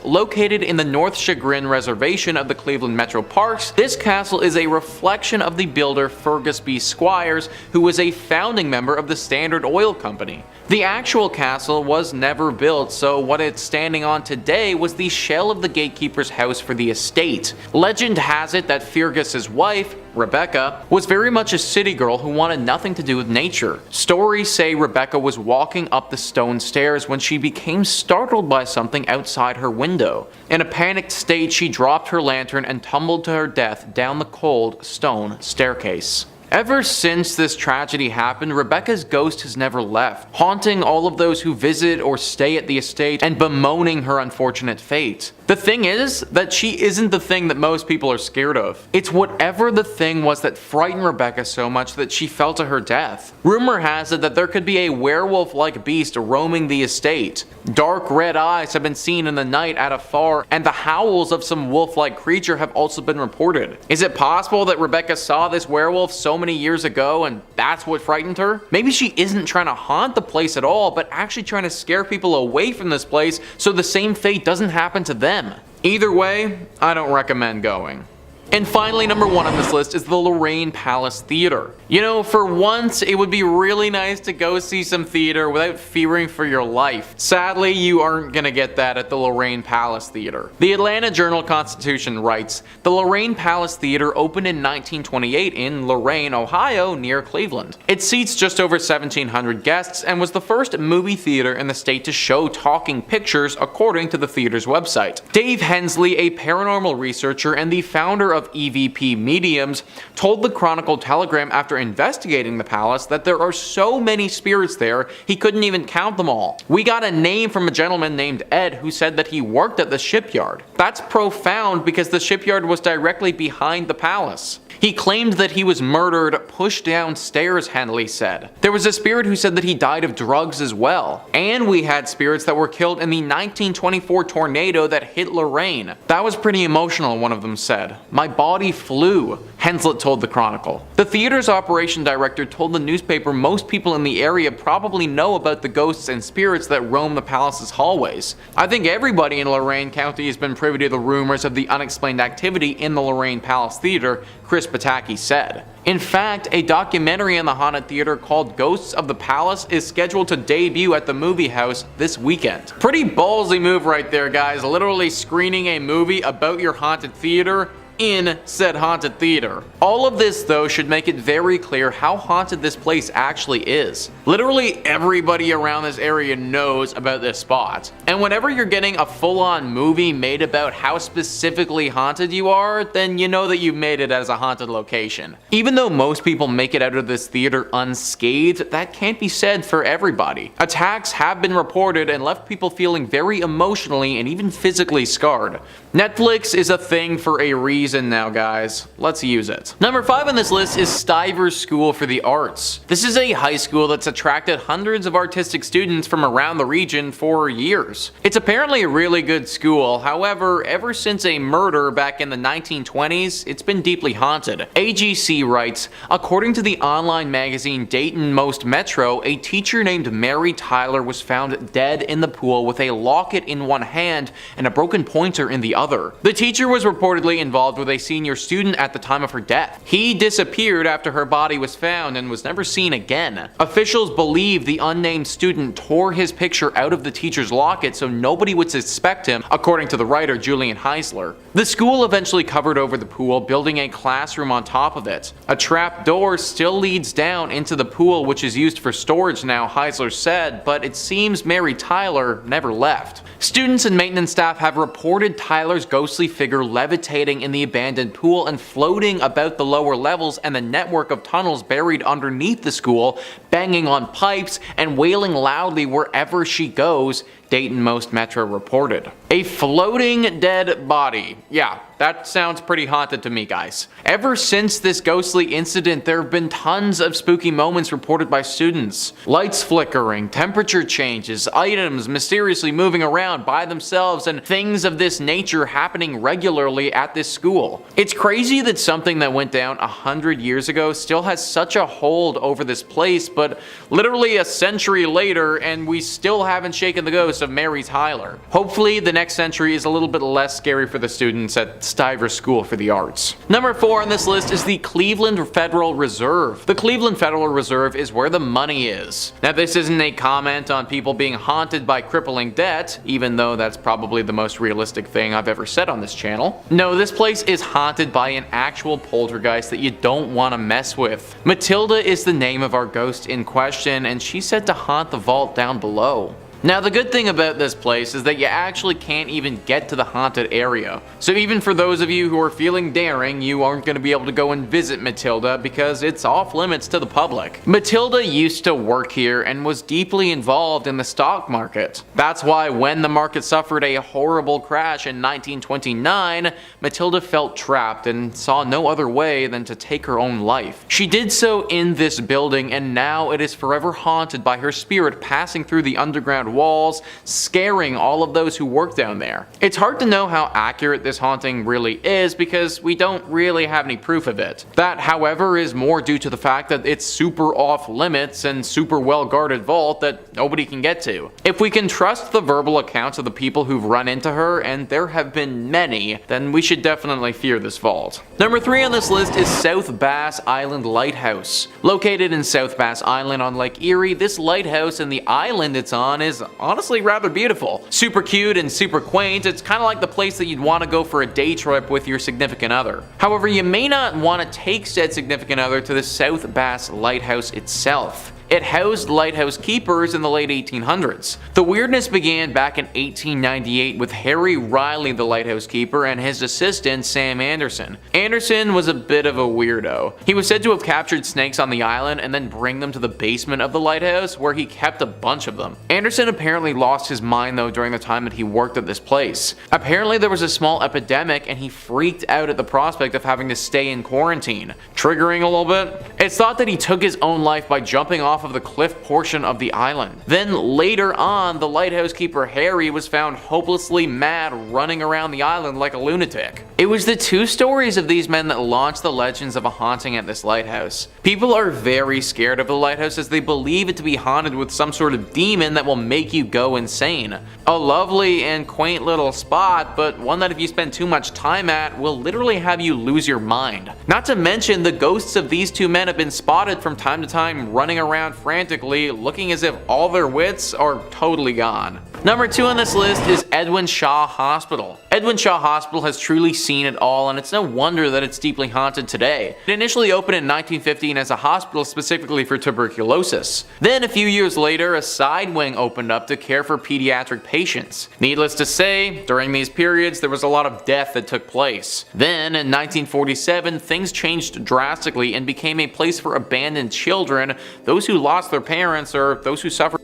located in the North Chagrin Reservation of the Cleveland Metro Parks, this castle is a reflection of the builder Fergus B. Squires, who was a founding member of the Standard Oil Company. The actual castle was never built, so what it's standing on today was the shell of the gatekeeper's house for the estate. Legend has it that Fergus's wife, Rebecca, was very much a city girl who wanted nothing to do with nature. Stories say Rebecca was walking up the stone stairs when she became startled by something outside her window. In a panicked state, she dropped her lantern and tumbled to her death down the cold stone staircase. Ever since this tragedy happened, Rebecca's ghost has never left, haunting all of those who visit or stay at the estate and bemoaning her unfortunate fate. The thing is that she isn't the thing that most people are scared of. It's whatever the thing was that frightened Rebecca so much that she fell to her death. Rumor has it that there could be a werewolf-like beast roaming the estate. Dark red eyes have been seen in the night at afar, and the howls of some wolf-like creature have also been reported. Is it possible that Rebecca saw this werewolf so many years ago and that's what frightened her? Maybe she isn't trying to haunt the place at all, but actually trying to scare people away from this place so the same fate doesn't happen to them. Either way, I don't recommend going. And finally, number 1 on this list is the Lorraine Palace Theater. You know, for once, it would be really nice to go see some theater without fearing for your life. Sadly, you aren't gonna get that at the Lorraine Palace Theater. The Atlanta Journal-Constitution writes, the Lorraine Palace Theater opened in 1928 in Lorraine, Ohio, near Cleveland. It seats just over 1,700 guests and was the first movie theater in the state to show talking pictures, according to the theater's website. Dave Hensley, a paranormal researcher and the founder of EVP Mediums, told the Chronicle-Telegram after investigating the palace that there are so many spirits there he couldn't even count them all. We got a name from a gentleman named Ed who said that he worked at the shipyard. That's profound because the shipyard was directly behind the palace. He claimed that he was murdered pushed downstairs, Henley said. There was a spirit who said that he died of drugs as well. And we had spirits that were killed in the 1924 tornado that hit Lorraine. That was pretty emotional, one of them said. My body flew, Henslett told the Chronicle. The theater's operation director told the newspaper most people in the area probably know about the ghosts and spirits that roam the palace's hallways. I think everybody in Lorain County has been privy to the rumors of the unexplained activity in the Lorraine Palace Theater, Chris Pataki said. In fact, a documentary in the haunted theater called Ghosts of the Palace is scheduled to debut at the movie house this weekend. Pretty ballsy move right there, guys, literally screening a movie about your haunted theater in said haunted theater. All of this though should make it very clear how haunted this place actually is. Literally everybody around this area knows about this spot. And whenever you're getting a full-on movie made about how specifically haunted you are, then you know that you've made it as a haunted location. Even though most people make it out of this theater unscathed, that can't be said for everybody. Attacks have been reported and left people feeling very emotionally and even physically scarred. Netflix is a thing for a reason now, guys. Let's use it. Number 5 on this list is Stivers School for the Arts. This is a high school that's attracted hundreds of artistic students from around the region for years. It's apparently a really good school, however, ever since a murder back in the 1920s, it's been deeply haunted. AGC writes, according to the online magazine Dayton Most Metro, a teacher named Mary Tyler was found dead in the pool with a locket in one hand and a broken pointer in the other. The teacher was reportedly involved involved with a senior student at the time of her death. He disappeared after her body was found and was never seen again. Officials believe the unnamed student tore his picture out of the teacher's locket so nobody would suspect him, according to the writer Julian Heisler. The school eventually covered over the pool, building a classroom on top of it. A trap door still leads down into the pool, which is used for storage now, Heisler said, but it seems Mary Tyler never left. Students and maintenance staff have reported Tyler's ghostly figure levitating in the abandoned pool and floating about the lower levels and the network of tunnels buried underneath the school, banging on pipes and wailing loudly wherever she goes, Dayton Most Metro reported. A floating dead body. Yeah, that sounds pretty haunted to me, guys. Ever since this ghostly incident, there have been tons of spooky moments reported by students. Lights flickering, temperature changes, items mysteriously moving around by themselves, and things of this nature happening regularly at this school. It's crazy that something that went down 100 years ago still has such a hold over this place, but literally a century later and we still haven't shaken the ghost of Mary Tyler. Hopefully the next century is a little bit less scary for the students at Styer School for the Arts. Number 4 on this list is the Cleveland Federal Reserve. The Cleveland Federal Reserve is where the money is. Now this isn't a comment on people being haunted by crippling debt, even though that's probably the most realistic thing I've ever said on this channel. No, this place is haunted by an actual poltergeist that you don't want to mess with. Matilda is the name of our ghost in question, and she's said to haunt the vault down below. Now the good thing about this place is that you actually can't even get to the haunted area. So even for those of you who are feeling daring, you aren't going to be able to go and visit Matilda because it's off limits to the public. Matilda used to work here and was deeply involved in the stock market. That's why when the market suffered a horrible crash in 1929, Matilda felt trapped and saw no other way than to take her own life. She did so in this building, and now it is forever haunted by her spirit passing through the underground walls, scaring all of those who work down there. It's hard to know how accurate this haunting really is because we don't really have any proof of it. That, however, is more due to the fact that it's super off limits and super well guarded vault that nobody can get to. If we can trust the verbal accounts of the people who've run into her, and there have been many, then we should definitely fear this vault. Number 3 on this list is South Bass Island Lighthouse. Located in South Bass Island on Lake Erie, this lighthouse and the island it's on is honestly rather beautiful. Super cute and super quaint. It's kind of like the place that you'd want to go for a day trip with your significant other. However, you may not want to take said significant other to the South Bass Lighthouse itself. It housed lighthouse keepers in the late 1800s. The weirdness began back in 1898 with Harry Riley, the lighthouse keeper, and his assistant Sam Anderson. Anderson was a bit of a weirdo. He was said to have captured snakes on the island and then bring them to the basement of the lighthouse, where he kept a bunch of them. Anderson apparently lost his mind though during the time that he worked at this place. Apparently there was a small epidemic and he freaked out at the prospect of having to stay in quarantine. Triggering a little bit? It's thought that he took his own life by jumping off of the cliff portion of the island. Then later on, the lighthouse keeper Harry was found hopelessly mad running around the island like a lunatic. It was the 2 stories of these men that launched the legends of a haunting at this lighthouse. People are very scared of the lighthouse as they believe it to be haunted with some sort of demon that will make you go insane. A lovely and quaint little spot, but one that if you spend too much time at will literally have you lose your mind. Not to mention the ghosts of these 2 men have been spotted from time to time running around frantically, looking as if all their wits are totally gone. Number 2 on this list is Edwin Shaw Hospital. Edwin Shaw Hospital has truly seen it all, and it's no wonder that it's deeply haunted today. It initially opened in 1915 as a hospital specifically for tuberculosis. Then a few years later, a side wing opened up to care for pediatric patients. Needless to say, during these periods there was a lot of death that took place. Then in 1947, things changed drastically and became a place for abandoned children, those who lost their parents, or those who suffered.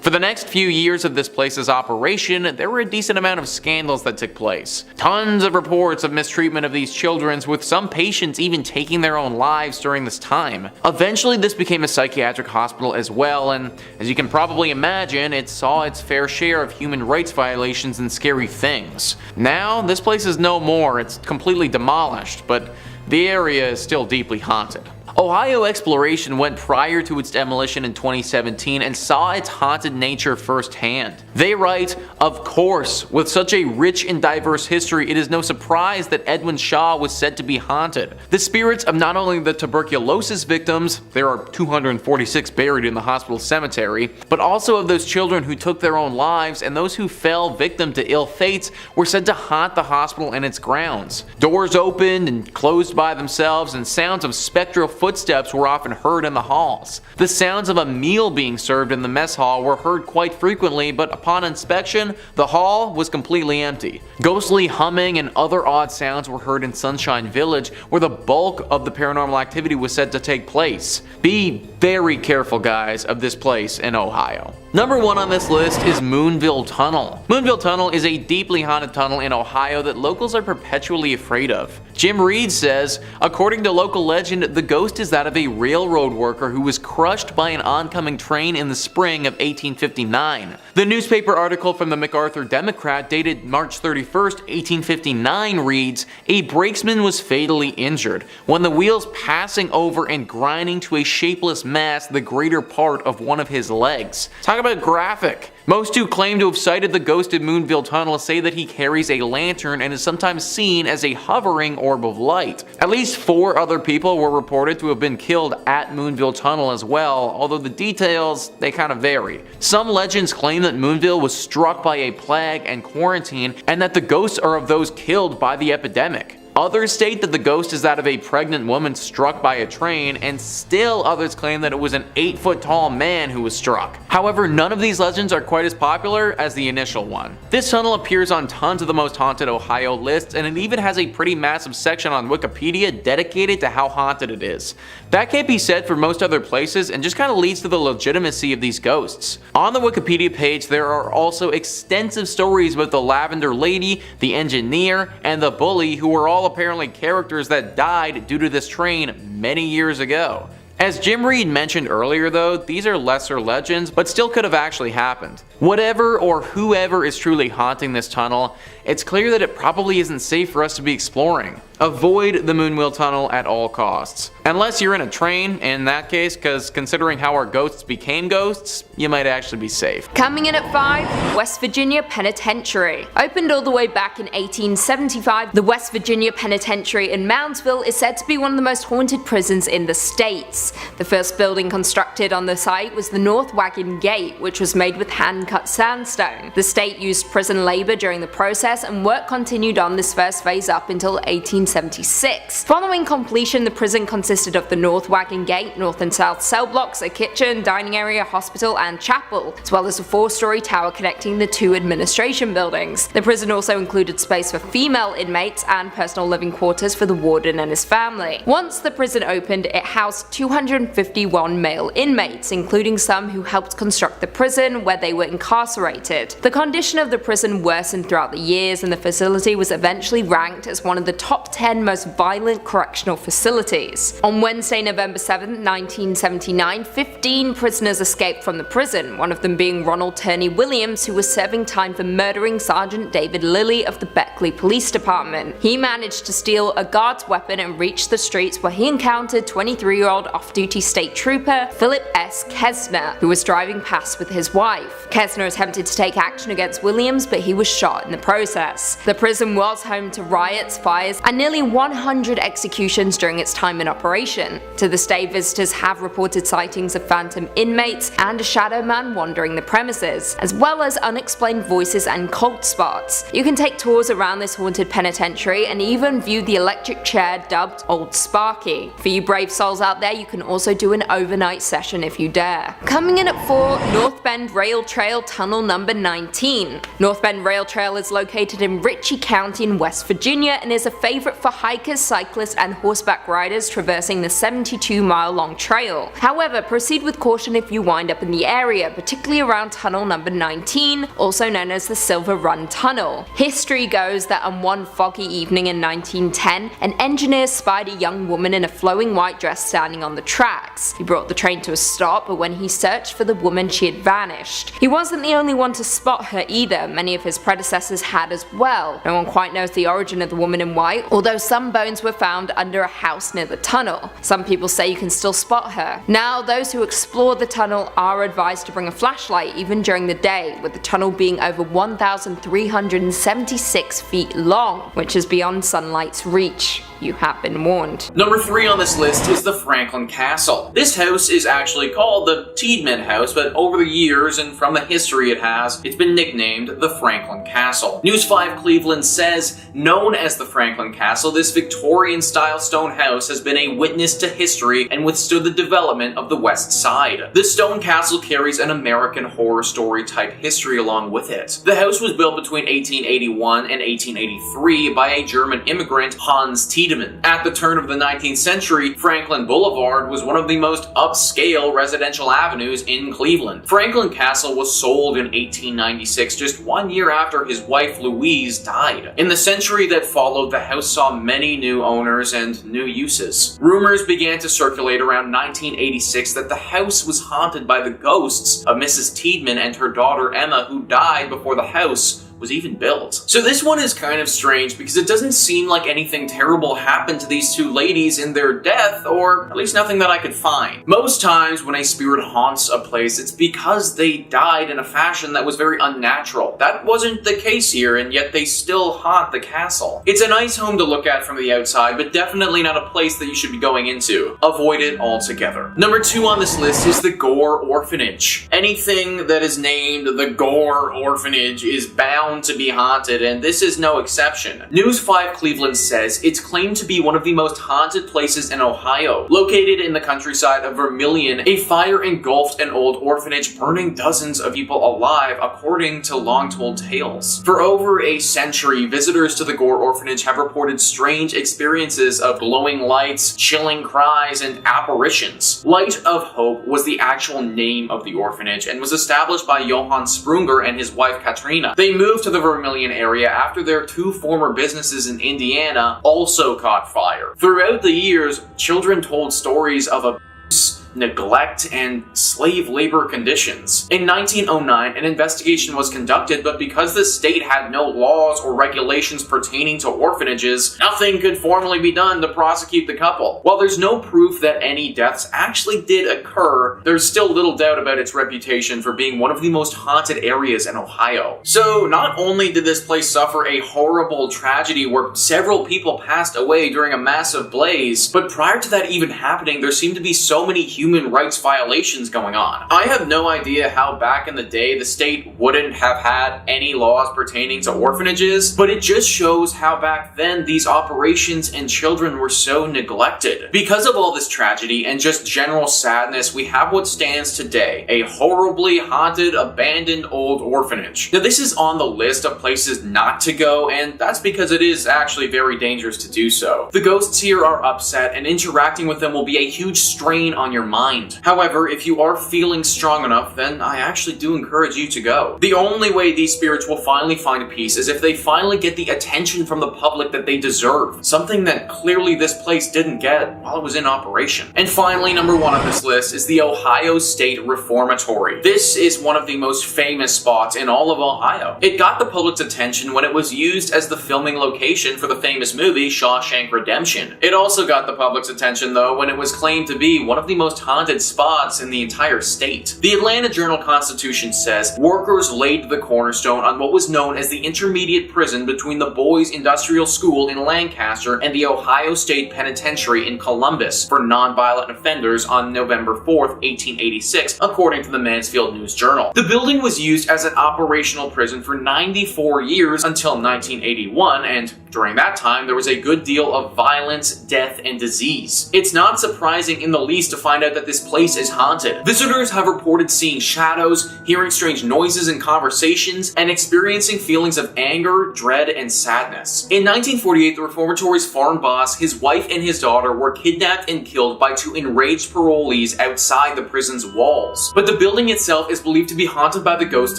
For the next few years of this place's operation, there were a decent amount of scandals that took place. Tons of reports of mistreatment of these children, with some patients even taking their own lives during this time. Eventually this became a psychiatric hospital as well, and as you can probably imagine, it saw its fair share of human rights violations and scary things. Now, this place is no more, it's completely demolished, but the area is still deeply haunted. Ohio Exploration went prior to its demolition in 2017 and saw its haunted nature firsthand. They write, "Of course, with such a rich and diverse history, it is no surprise that Edwin Shaw was said to be haunted. The spirits of not only the tuberculosis victims, there are 246 buried in the hospital cemetery, but also of those children who took their own lives and those who fell victim to ill fates were said to haunt the hospital and its grounds. Doors opened and closed by themselves, and sounds of spectral footsteps were often heard in the halls. The sounds of a meal being served in the mess hall were heard quite frequently, but upon inspection, the hall was completely empty. Ghostly humming and other odd sounds were heard in Sunshine Village, where the bulk of the paranormal activity was said to take place. Be very careful, guys, of this place in Ohio." Number 1 on this list is Moonville Tunnel. Moonville Tunnel is a deeply haunted tunnel in Ohio that locals are perpetually afraid of. Jim Reed says, according to local legend, the ghost is that of a railroad worker who was crushed by an oncoming train in the spring of 1859. The newspaper article from the MacArthur Democrat dated March 31st, 1859 reads, "A brakesman was fatally injured when the wheels passing over and grinding to a shapeless mass the greater part of one of his legs." Talk about graphic. Most who claim to have sighted the ghost of Moonville Tunnel say that he carries a lantern and is sometimes seen as a hovering orb of light. At least 4 other people were reported to have been killed at Moonville Tunnel as well, although the details, they kind of vary. Some legends claim that Moonville was struck by a plague and quarantine, and that the ghosts are of those killed by the epidemic. Others state that the ghost is that of a pregnant woman struck by a train, and still others claim that it was an 8-foot tall man who was struck. However, none of these legends are quite as popular as the initial one. This tunnel appears on tons of the most haunted Ohio lists, and it even has a pretty massive section on Wikipedia dedicated to how haunted it is. That can't be said for most other places, and just kind of leads to the legitimacy of these ghosts. On the Wikipedia page, there are also extensive stories about the Lavender Lady, the engineer, and the bully, who were all apparently characters that died due to this train many years ago. As Jim Reed mentioned earlier though, these are lesser legends, but still could have actually happened. Whatever or whoever is truly haunting this tunnel, it's clear that it probably isn't safe for us to be exploring. Avoid the Moonville Tunnel at all costs. Unless you're in a train, in that case, because considering how our ghosts became ghosts, you might actually be safe. Coming in at 5, West Virginia Penitentiary. Opened all the way back in 1875, the West Virginia Penitentiary in Moundsville is said to be one of the most haunted prisons in the states. The first building constructed on the site was the North Wagon Gate, which was made with hand-cut sandstone. The state used prison labor during the process, and work continued on this first phase up until 1876. Following completion, the prison consisted of the North Wagon Gate, north and south cell blocks, a kitchen, dining area, hospital, and chapel, as well as a 4-story tower connecting the 2 administration buildings. The prison also included space for female inmates and personal living quarters for the warden and his family. Once the prison opened, it housed 251 male inmates, including some who helped construct the prison where they were incarcerated. The condition of the prison worsened throughout the years, and the facility was eventually ranked as one of the top 10 most violent correctional facilities. On Wednesday, November 7, 1979, 15 prisoners escaped from the prison, one of them being Ronald Turney Williams, who was serving time for murdering Sergeant David Lilly of the Beckley Police Department. He managed to steal a guard's weapon and reach the streets, where he encountered 23-year-old off-duty state trooper Philip S. Kesner, who was driving past with his wife. Kesner attempted to take action against Williams, but he was shot in the process. The prison was home to riots, fires, and nearly 100 executions during its time in operation. To this day, visitors have reported sightings of phantom inmates and a shadow man wandering the premises, as well as unexplained voices and cold spots. You can take tours around this haunted penitentiary and even view the electric chair dubbed Old Sparky. For you brave souls out there, you can also do an overnight session if you dare. Coming in at 4, North Bend Rail Trail Tunnel number 19. North Bend Rail Trail is located in Ritchie County in West Virginia and is a favorite for hikers, cyclists, and horseback riders traversing the 72-mile-long trail. However, proceed with caution if you wind up in the area, particularly around tunnel number 19, also known as the Silver Run Tunnel. History goes that on one foggy evening in 1910, an engineer spied a young woman in a flowing white dress standing on the tracks. He brought the train to a stop, but when he searched for the woman, she had vanished. He wasn't the only one to spot her either, many of his predecessors had as well. No one quite knows the origin of the woman in white or although some bones were found under a house near the tunnel. Some people say you can still spot her. Now, those who explore the tunnel are advised to bring a flashlight even during the day, with the tunnel being over 1,376 feet long, which is beyond sunlight's reach. You have been warned. Number 3 on this list is the Franklin Castle. This house is actually called the Tiedemann House, but over the years and from the history it has, it's been nicknamed the Franklin Castle. News 5 Cleveland says, known as the Franklin Castle, this Victorian-style stone house has been a witness to history and withstood the development of the West Side. This stone castle carries an American Horror Story type history along with it. The house was built between 1881 and 1883 by a German immigrant, Hans Tiedemann. At the turn of the 19th century, Franklin Boulevard was one of the most upscale residential avenues in Cleveland. Franklin Castle was sold in 1896, just 1 year after his wife Louise died. In the century that followed, the house saw many new owners and new uses. Rumors began to circulate around 1986 that the house was haunted by the ghosts of Mrs. Tiedemann and her daughter Emma, who died before the house was even built. So this one is kind of strange because it doesn't seem like anything terrible happened to these two ladies in their death, or at least nothing that I could find. Most times when a spirit haunts a place, it's because they died in a fashion that was very unnatural. That wasn't the case here, and yet they still haunt the castle. It's a nice home to look at from the outside, but definitely not a place that you should be going into. Avoid it altogether. Number 2 on this list is the Gore Orphanage. Anything that is named the Gore Orphanage is bound to be haunted, and this is no exception. News 5 Cleveland says it's claimed to be one of the most haunted places in Ohio. Located in the countryside of Vermilion, a fire engulfed an old orphanage, burning dozens of people alive, according to long-told tales. For over a century, visitors to the Gore Orphanage have reported strange experiences of glowing lights, chilling cries, and apparitions. Light of Hope was the actual name of the orphanage and was established by Johann Sprunger and his wife Katrina. They moved to the Vermilion area after their 2 former businesses in Indiana also caught fire. Throughout the years, children told stories of abuse, neglect, and slave labor conditions. In 1909, an investigation was conducted, but because the state had no laws or regulations pertaining to orphanages, nothing could formally be done to prosecute the couple. While there's no proof that any deaths actually did occur, there's still little doubt about its reputation for being one of the most haunted areas in Ohio. So not only did this place suffer a horrible tragedy where several people passed away during a massive blaze, but prior to that even happening, there seemed to be so many human rights violations going on. I have no idea how back in the day the state wouldn't have had any laws pertaining to orphanages, but it just shows how back then these operations and children were so neglected. Because of all this tragedy and just general sadness, we have what stands today, a horribly haunted, abandoned old orphanage. Now this is on the list of places not to go, and that's because it is actually very dangerous to do so. The ghosts here are upset, and interacting with them will be a huge strain on your mind. However, if you are feeling strong enough, then I actually do encourage you to go. The only way these spirits will finally find peace is if they finally get the attention from the public that they deserve, something that clearly this place didn't get while it was in operation. And finally, number 1 on this list is the Ohio State Reformatory. This is one of the most famous spots in all of Ohio. It got the public's attention when it was used as the filming location for the famous movie Shawshank Redemption. It also got the public's attention though when it was claimed to be one of the most haunted spots in the entire state. The Atlanta Journal-Constitution says workers laid the cornerstone on what was known as the intermediate prison between the Boys Industrial School in Lancaster and the Ohio State Penitentiary in Columbus for nonviolent offenders on November 4th, 1886, according to the Mansfield News Journal. The building was used as an operational prison for 94 years until 1981, and during that time there was a good deal of violence, death, and disease. It's not surprising in the least to find out that this place is haunted. Visitors have reported seeing shadows, hearing strange noises and conversations, and experiencing feelings of anger, dread, and sadness. In 1948, the Reformatory's farm boss, his wife, and his daughter were kidnapped and killed by 2 enraged parolees outside the prison's walls. But the building itself is believed to be haunted by the ghost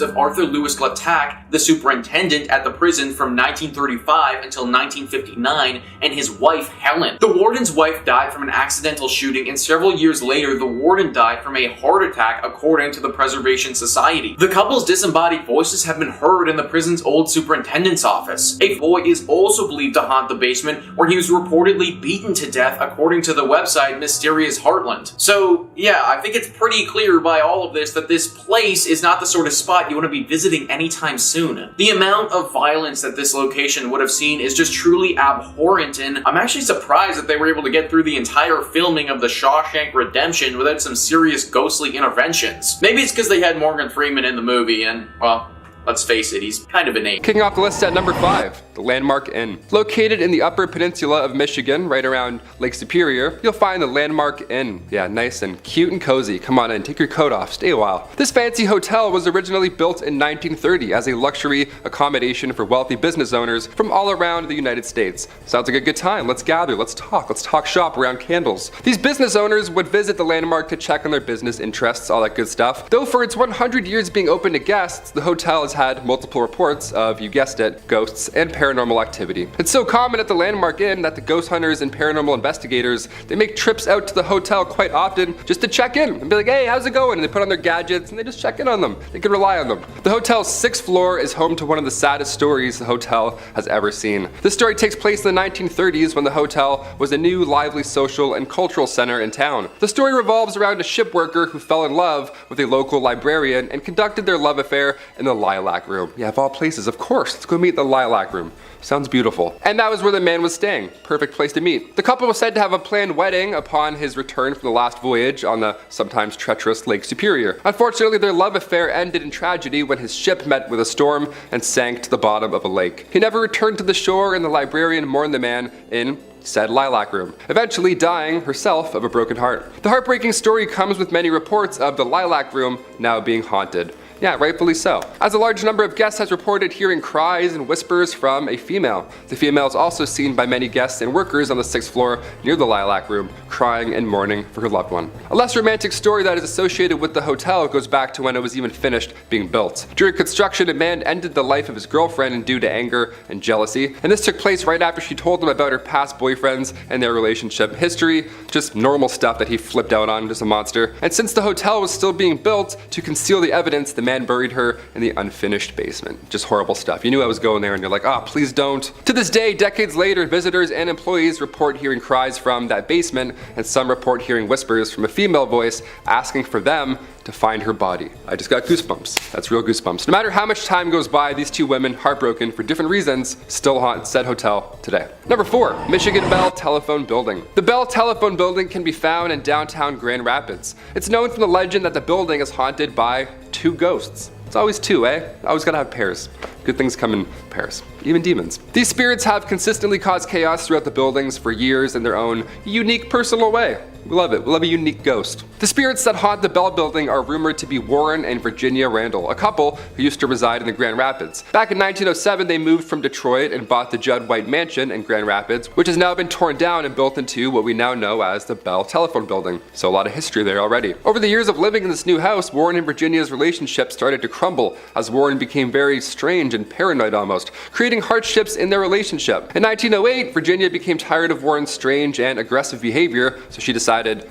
of Arthur Lewis Glattack, the superintendent at the prison from 1935 until 1959, and his wife, Helen. The warden's wife died from an accidental shooting, and several years later, later, the warden died from a heart attack according to the Preservation Society. The couple's disembodied voices have been heard in the prison's old superintendent's office. A boy is also believed to haunt the basement, where he was reportedly beaten to death according to the website Mysterious Heartland. So yeah, I think it's pretty clear by all of this that this place is not the sort of spot you want to be visiting anytime soon. The amount of violence that this location would have seen is just truly abhorrent, and I'm actually surprised that they were able to get through the entire filming of The Shawshank Redemption without some serious ghostly interventions. Maybe it's because they had Morgan Freeman in the movie and, well, let's face it, he's kind of an ape. Kicking off the list at number 5, the Landmark Inn. Located in the upper peninsula of Michigan, right around Lake Superior, you'll find the Landmark Inn. Yeah, nice and cute and cozy. Come on in, take your coat off, stay a while. This fancy hotel was originally built in 1930 as a luxury accommodation for wealthy business owners from all around the United States. Sounds like a good time. Let's gather, let's talk shop around candles. These business owners would visit the Landmark to check on their business interests, all that good stuff. Though for its 100 years being open to guests, the hotel has had multiple reports of, you guessed it, ghosts and paranormal activity. It's so common at the Landmark Inn that the ghost hunters and paranormal investigators, they make trips out to the hotel quite often just to check in and be like, hey, how's it going? And they put on their gadgets and they just check in on them. They can rely on them. The hotel's 6th floor is home to one of the saddest stories the hotel has ever seen. This story takes place in the 1930s when the hotel was a new, lively social and cultural center in town. The story revolves around a ship worker who fell in love with a local librarian and conducted their love affair in the Lilac Room. Yeah, of all places, of course. Let's go meet the Lilac Room. Sounds beautiful. And that was where the man was staying. Perfect place to meet. The couple was said to have a planned wedding upon his return from the last voyage on the sometimes treacherous Lake Superior. Unfortunately, their love affair ended in tragedy when his ship met with a storm and sank to the bottom of a lake. He never returned to the shore, and the librarian mourned the man in said Lilac Room, eventually dying herself of a broken heart. The heartbreaking story comes with many reports of the Lilac Room now being haunted. Yeah, rightfully so, as a large number of guests has reported hearing cries and whispers from a female. The female is also seen by many guests and workers on the 6th floor near the Lilac Room, crying and mourning for her loved one. A less romantic story that is associated with the hotel goes back to when it was even finished being built. During construction, a man ended the life of his girlfriend due to anger and jealousy, and this took place right after she told him about her past boyfriends and their relationship history, just normal stuff that he flipped out on, just a monster. And since the hotel was still being built, to conceal the evidence, the man buried her in the unfinished basement. Just horrible stuff. You knew I was going there and you're like, ah, please don't. To this day, decades later, visitors and employees report hearing cries from that basement, and some report hearing whispers from a female voice asking for them to find her body. I just got goosebumps. That's real goosebumps. No matter how much time goes by, these two women, heartbroken for different reasons, still haunt said hotel today. Number 4, Michigan Bell Telephone Building. The Bell Telephone Building can be found in downtown Grand Rapids. It's known from the legend that the building is haunted by 2 ghosts. It's always 2, eh? Always gotta have pairs. Good things come in pairs. Even demons. These spirits have consistently caused chaos throughout the buildings for years in their own unique personal way. We love it. We love a unique ghost. The spirits that haunt the Bell Building are rumored to be Warren and Virginia Randall, a couple who used to reside in the Grand Rapids. Back in 1907, they moved from Detroit and bought the Duen Mansion in Grand Rapids, which has now been torn down and built into what we now know as the Bell Telephone Building. So a lot of history there already. Over the years of living in this new house, Warren and Virginia's relationship started to crumble as Warren became very strange and paranoid almost, creating hardships in their relationship. In 1908, Virginia became tired of Warren's strange and aggressive behavior, so she decided,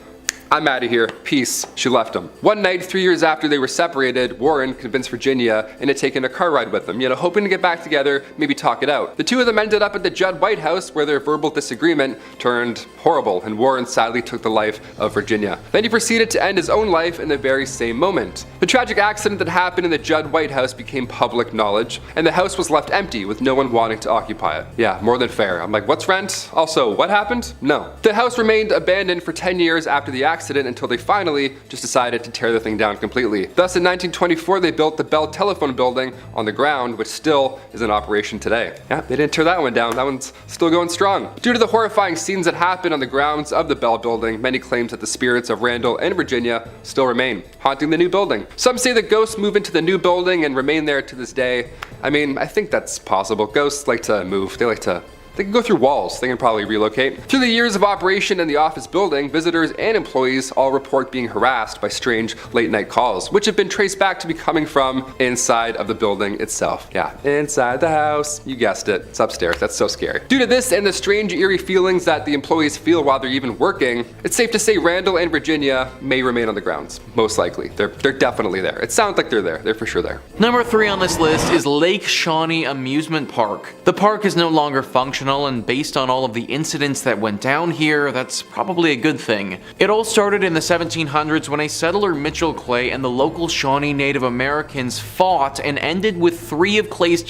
I'm out of here, peace. She left him. One night, 3 years after they were separated, Warren convinced Virginia into taking a car ride with him, hoping to get back together, maybe talk it out. The two of them ended up at the Judd White House, where their verbal disagreement turned horrible, and Warren sadly took the life of Virginia. Then he proceeded to end his own life in the very same moment. The tragic accident that happened in the Judd White House became public knowledge, and the house was left empty with no one wanting to occupy it. Yeah, more than fair. I'm like, what's rent? Also, what happened? No. The house remained abandoned for 10 years after the accident until they finally just decided to tear the thing down completely. Thus, in 1924, they built the Bell Telephone Building on the ground, which still is in operation today. Yeah, they didn't tear that one down. That one's still going strong. Due to the horrifying scenes that happened on the grounds of the Bell Building, many claim that the spirits of Randall and Virginia still remain, haunting the new building. Some say that ghosts move into the new building and remain there to this day. I mean, I think that's possible. Ghosts like to move. They like to They can go through walls, they can probably relocate. Through the years of operation in the office building, visitors and employees all report being harassed by strange late night calls, which have been traced back to be coming from inside of the building itself. Yeah, inside the house. You guessed it. It's upstairs. That's so scary. Due to this and the strange eerie feelings that the employees feel while they're even working, it's safe to say Randall and Virginia may remain on the grounds. Most likely. They're definitely there. It sounds like they're there. They're for sure there. Number 3 on this list is Lake Shawnee Amusement Park. The park is no longer functional, and based on all of the incidents that went down here, that's probably a good thing. It all started in the 1700s when a settler, Mitchell Clay, and the local Shawnee Native Americans fought and ended with 3 of Clay's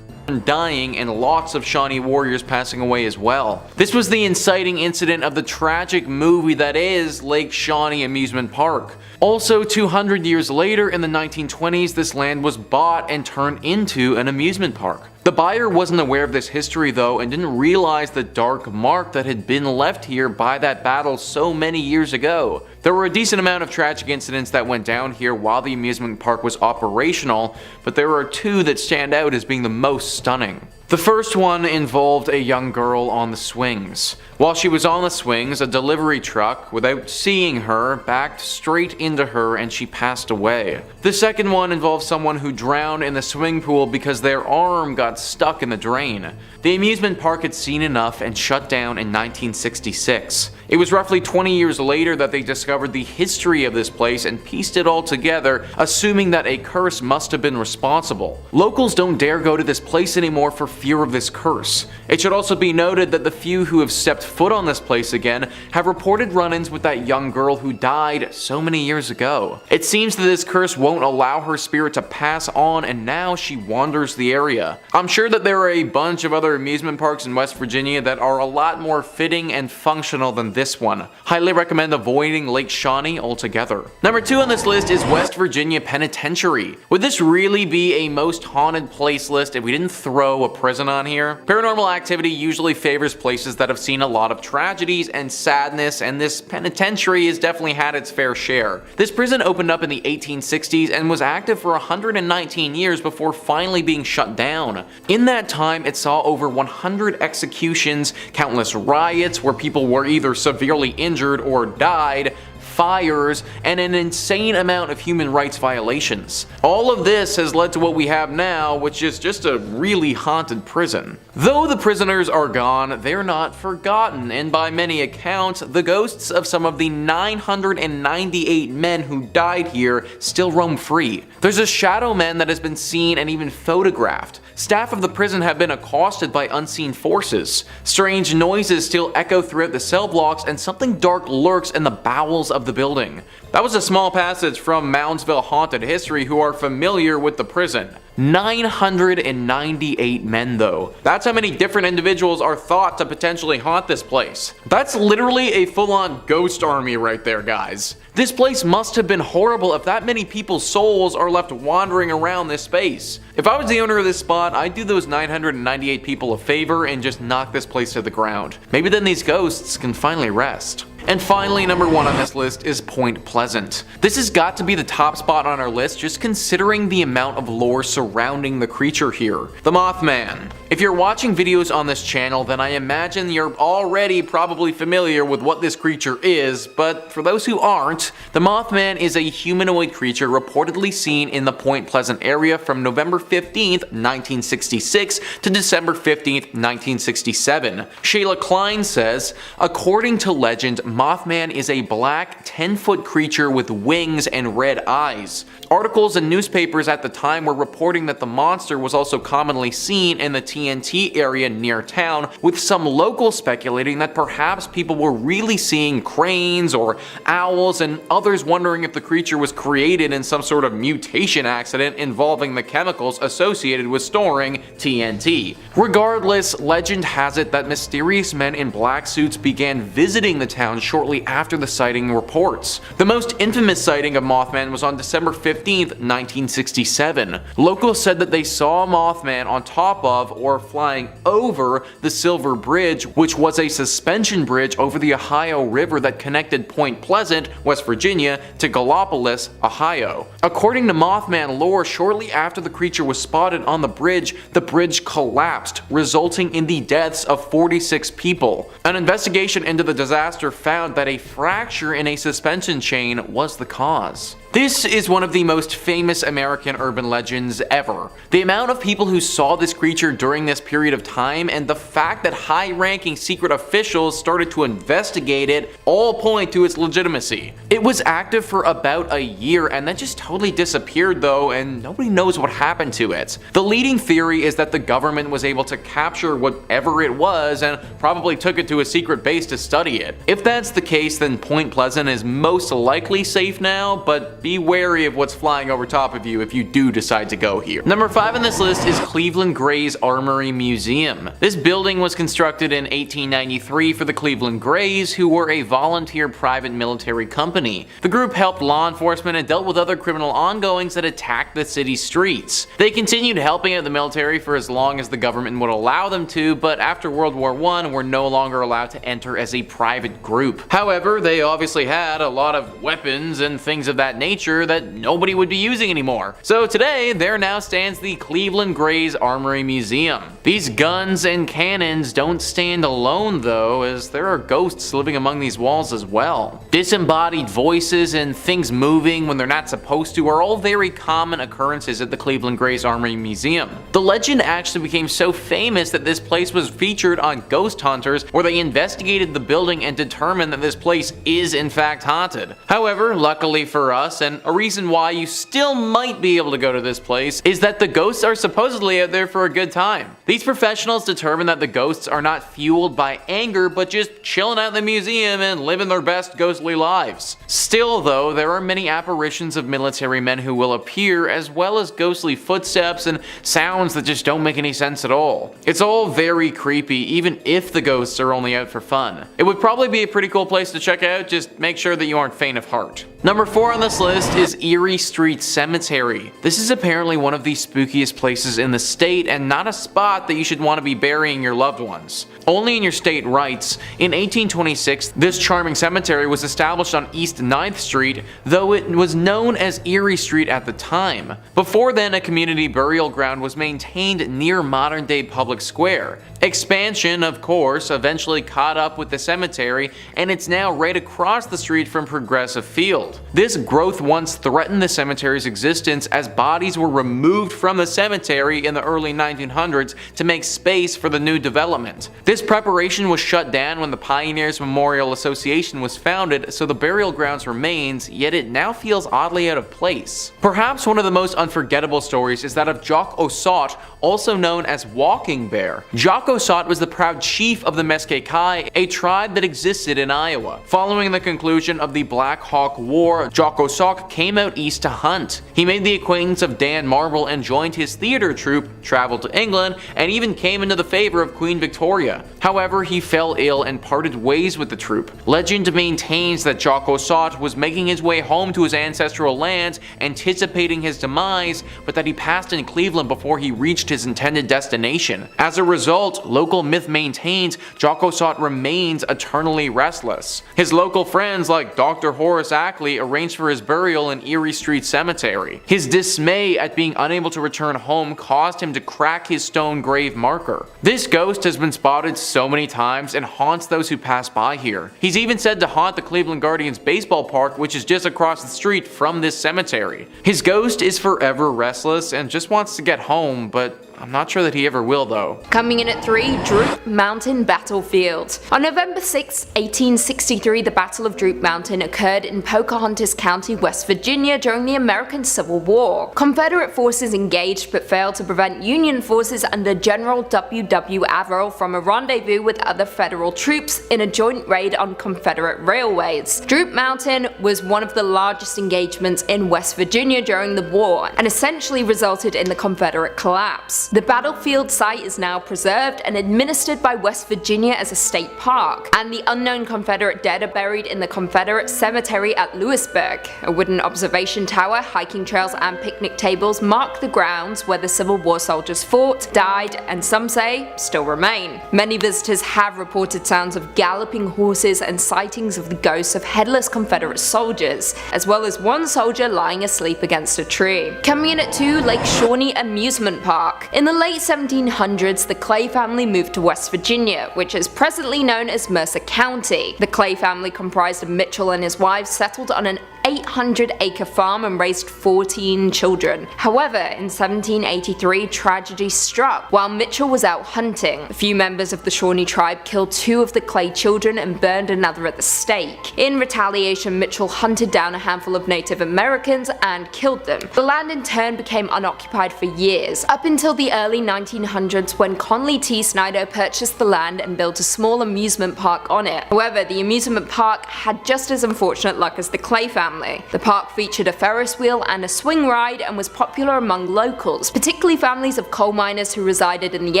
dying and lots of Shawnee warriors passing away as well. This was the inciting incident of the tragic movie that is Lake Shawnee Amusement Park. Also, 200 years later, in the 1920s, this land was bought and turned into an amusement park. The buyer wasn't aware of this history though, and didn't realize the dark mark that had been left here by that battle so many years ago. There were a decent amount of tragic incidents that went down here while the amusement park was operational, but there are 2 that stand out as being the most stunning. The first one involved a young girl on the swings. While she was on the swings, a delivery truck, without seeing her, backed straight into her and she passed away. The second one involved someone who drowned in the swimming pool because their arm got stuck in the drain. The amusement park had seen enough and shut down in 1966. It was roughly 20 years later that they discovered the history of this place and pieced it all together, assuming that a curse must have been responsible. Locals don't dare go to this place anymore for fear of this curse. It should also be noted that the few who have stepped foot on this place again have reported run-ins with that young girl who died so many years ago. It seems that this curse won't allow her spirit to pass on, and now she wanders the area. I'm sure that there are a bunch of other amusement parks in West Virginia that are a lot more fitting and functional than this one. Highly recommend avoiding Lake Shawnee altogether. Number 2 on this list is West Virginia Penitentiary. Would this really be a most haunted place list if we didn't throw a prison on here? Paranormal activity usually favors places that have seen a lot of tragedies and sadness, and this penitentiary has definitely had its fair share. This prison opened up in the 1860s and was active for 119 years before finally being shut down. In that time, it saw over 100 executions, countless riots where people were either severely injured or died, fires, and an insane amount of human rights violations. All of this has led to what we have now, which is just a really haunted prison. Though the prisoners are gone, they're not forgotten, and by many accounts, the ghosts of some of the 998 men who died here still roam free. There's a shadow man that has been seen and even photographed. Staff of the prison have been accosted by unseen forces. Strange noises still echo throughout the cell blocks, and something dark lurks in the bowels of the building. That was a small passage from Moundsville Haunted History, who are familiar with the prison. 998 men though. That's how many different individuals are thought to potentially haunt this place. That's literally a full-on ghost army right there, guys. This place must have been horrible if that many people's souls are left wandering around this space. If I was the owner of this spot, I'd do those 998 people a favor and just knock this place to the ground. Maybe then these ghosts can finally rest. And finally, number 1 on this list is Point Pleasant. This has got to be the top spot on our list, just considering the amount of lore surrounding the creature here. The Mothman. If you're watching videos on this channel, then I imagine you're already probably familiar with what this creature is, but for those who aren't, the Mothman is a humanoid creature reportedly seen in the Point Pleasant area from November 15th, 1966 to December 15th, 1967. Shayla Klein says, according to legend, Mothman is a black, 10-foot creature with wings and red eyes. Articles and newspapers at the time were reporting that the monster was also commonly seen in the TNT area near town, with some locals speculating that perhaps people were really seeing cranes or owls, and others wondering if the creature was created in some sort of mutation accident involving the chemicals associated with storing TNT. Regardless, legend has it that mysterious men in black suits began visiting the town shortly after the sighting reports. The most infamous sighting of Mothman was on December 15th, 1967. Locals said that they saw Mothman on top of or flying over the Silver Bridge, which was a suspension bridge over the Ohio River that connected Point Pleasant, West Virginia, to Gallipolis, Ohio. According to Mothman lore, shortly after the creature was spotted on the bridge collapsed, resulting in the deaths of 46 people. An investigation into the disaster found that a fracture in a suspension chain was the cause. This is one of the most famous American urban legends ever. The amount of people who saw this creature during this period of time and the fact that high-ranking secret officials started to investigate it all point to its legitimacy. It was active for about a year and then just totally disappeared though, and nobody knows what happened to it. The leading theory is that the government was able to capture whatever it was and probably took it to a secret base to study it. If that's the case, then Point Pleasant is most likely safe now, but be wary of what's flying over top of you if you do decide to go here. Number 5 on this list is Cleveland Gray's Armory Museum. This building was constructed in 1893 for the Cleveland Grays, who were a volunteer private military company. The group helped law enforcement and dealt with other criminal ongoings that attacked the city's streets. They continued helping out the military for as long as the government would allow them to, but after World War I were no longer allowed to enter as a private group. However, they obviously had a lot of weapons and things of that nature that nobody would be using anymore. So today, there now stands the Cleveland Grays Armory Museum. These guns and cannons don't stand alone though, as there are ghosts living among these walls as well. Disembodied voices and things moving when they're not supposed to are all very common occurrences at the Cleveland Grays Armory Museum. The legend actually became so famous that this place was featured on Ghost Hunters, where they investigated the building and determined that this place is in fact haunted. However, luckily for us, and a reason why you still might be able to go to this place, is that the ghosts are supposedly out there for a good time. These professionals determine that the ghosts are not fueled by anger, but just chilling out in the museum and living their best ghostly lives. Still though, there are many apparitions of military men who will appear, as well as ghostly footsteps and sounds that just don't make any sense at all. It's all very creepy, even if the ghosts are only out for fun. It would probably be a pretty cool place to check out, just make sure that you aren't faint of heart. Number 4 on this list is Erie Street Cemetery. This is apparently one of the spookiest places in the state and not a spot that you should want to be burying your loved ones. Only in your state rights. In 1826, this charming cemetery was established on East 9th Street, though it was known as Erie Street at the time. Before then, a community burial ground was maintained near modern-day Public Square. Expansion, of course, eventually caught up with the cemetery, and it's now right across the street from Progressive Field. This growth once threatened the cemetery's existence, as bodies were removed from the cemetery in the early 1900s to make space for the new development. This preparation was shut down when the Pioneers Memorial Association was founded, so the burial grounds remains, yet it now feels oddly out of place. Perhaps one of the most unforgettable stories is that of Jock Ossaut, also known as Walking Bear. Jock Ossaut was the proud chief of the Meskwaki, a tribe that existed in Iowa. Following the conclusion of the Black Hawk War, Jock Ossaut came out east to hunt. He made the acquaintance of Dan Marble and joined his theater troupe, traveled to England, and even came into the favor of Queen Victoria. However, he fell ill and parted ways with the troupe. Legend maintains that Jock Ossaut was making his way home to his ancestral lands, anticipating his demise, but that he passed in Cleveland before he reached his intended destination. As a result, local myth maintains Jock Ossaut remains eternally restless. His local friends like Dr. Horace Ackley arranged for his burial in Erie Street Cemetery. His dismay at being unable to return home caused him to crack his stone grave marker. This ghost has been spotted so many times and haunts those who pass by here. He's even said to haunt the Cleveland Guardians baseball park, which is just across the street from this cemetery. His ghost is forever restless and just wants to get home, but I'm not sure that he ever will though. Coming in at 3, Droop Mountain Battlefield. On November 6, 1863, the Battle of Droop Mountain occurred in Pocahontas County, West Virginia during the American Civil War. Confederate forces engaged but failed to prevent Union forces under General W. Averill from a rendezvous with other Federal troops in a joint raid on Confederate railways. Droop Mountain was one of the largest engagements in West Virginia during the war and essentially resulted in the Confederate collapse. Islands. The battlefield site is now preserved and administered by West Virginia as a state park, and the unknown Confederate dead are buried in the Confederate Cemetery at Lewisburg. A wooden observation tower, hiking trails, and picnic tables mark the grounds where the Civil War soldiers fought, died, and some say still remain. Many visitors have reported sounds of galloping horses and sightings of the ghosts of headless Confederate soldiers, as well as one soldier lying asleep against a tree. Coming in at 2, Lake Shawnee Amusement Park. In the late 1700s, the Clay family moved to West Virginia, which is presently known as Mercer County. The Clay family, comprised of Mitchell and his wife, settled on an 800-acre farm and raised 14 children. However, in 1783, tragedy struck. While Mitchell was out hunting, a few members of the Shawnee tribe killed 2 of the Clay children and burned another at the stake. In retaliation, Mitchell hunted down a handful of Native Americans and killed them. The land in turn became unoccupied for years, up until the early 1900s when Conley T. Snyder purchased the land and built a small amusement park on it. However, the amusement park had just as unfortunate luck as the Clay family. The park featured a Ferris wheel and a swing ride and was popular among locals, particularly families of coal miners who resided in the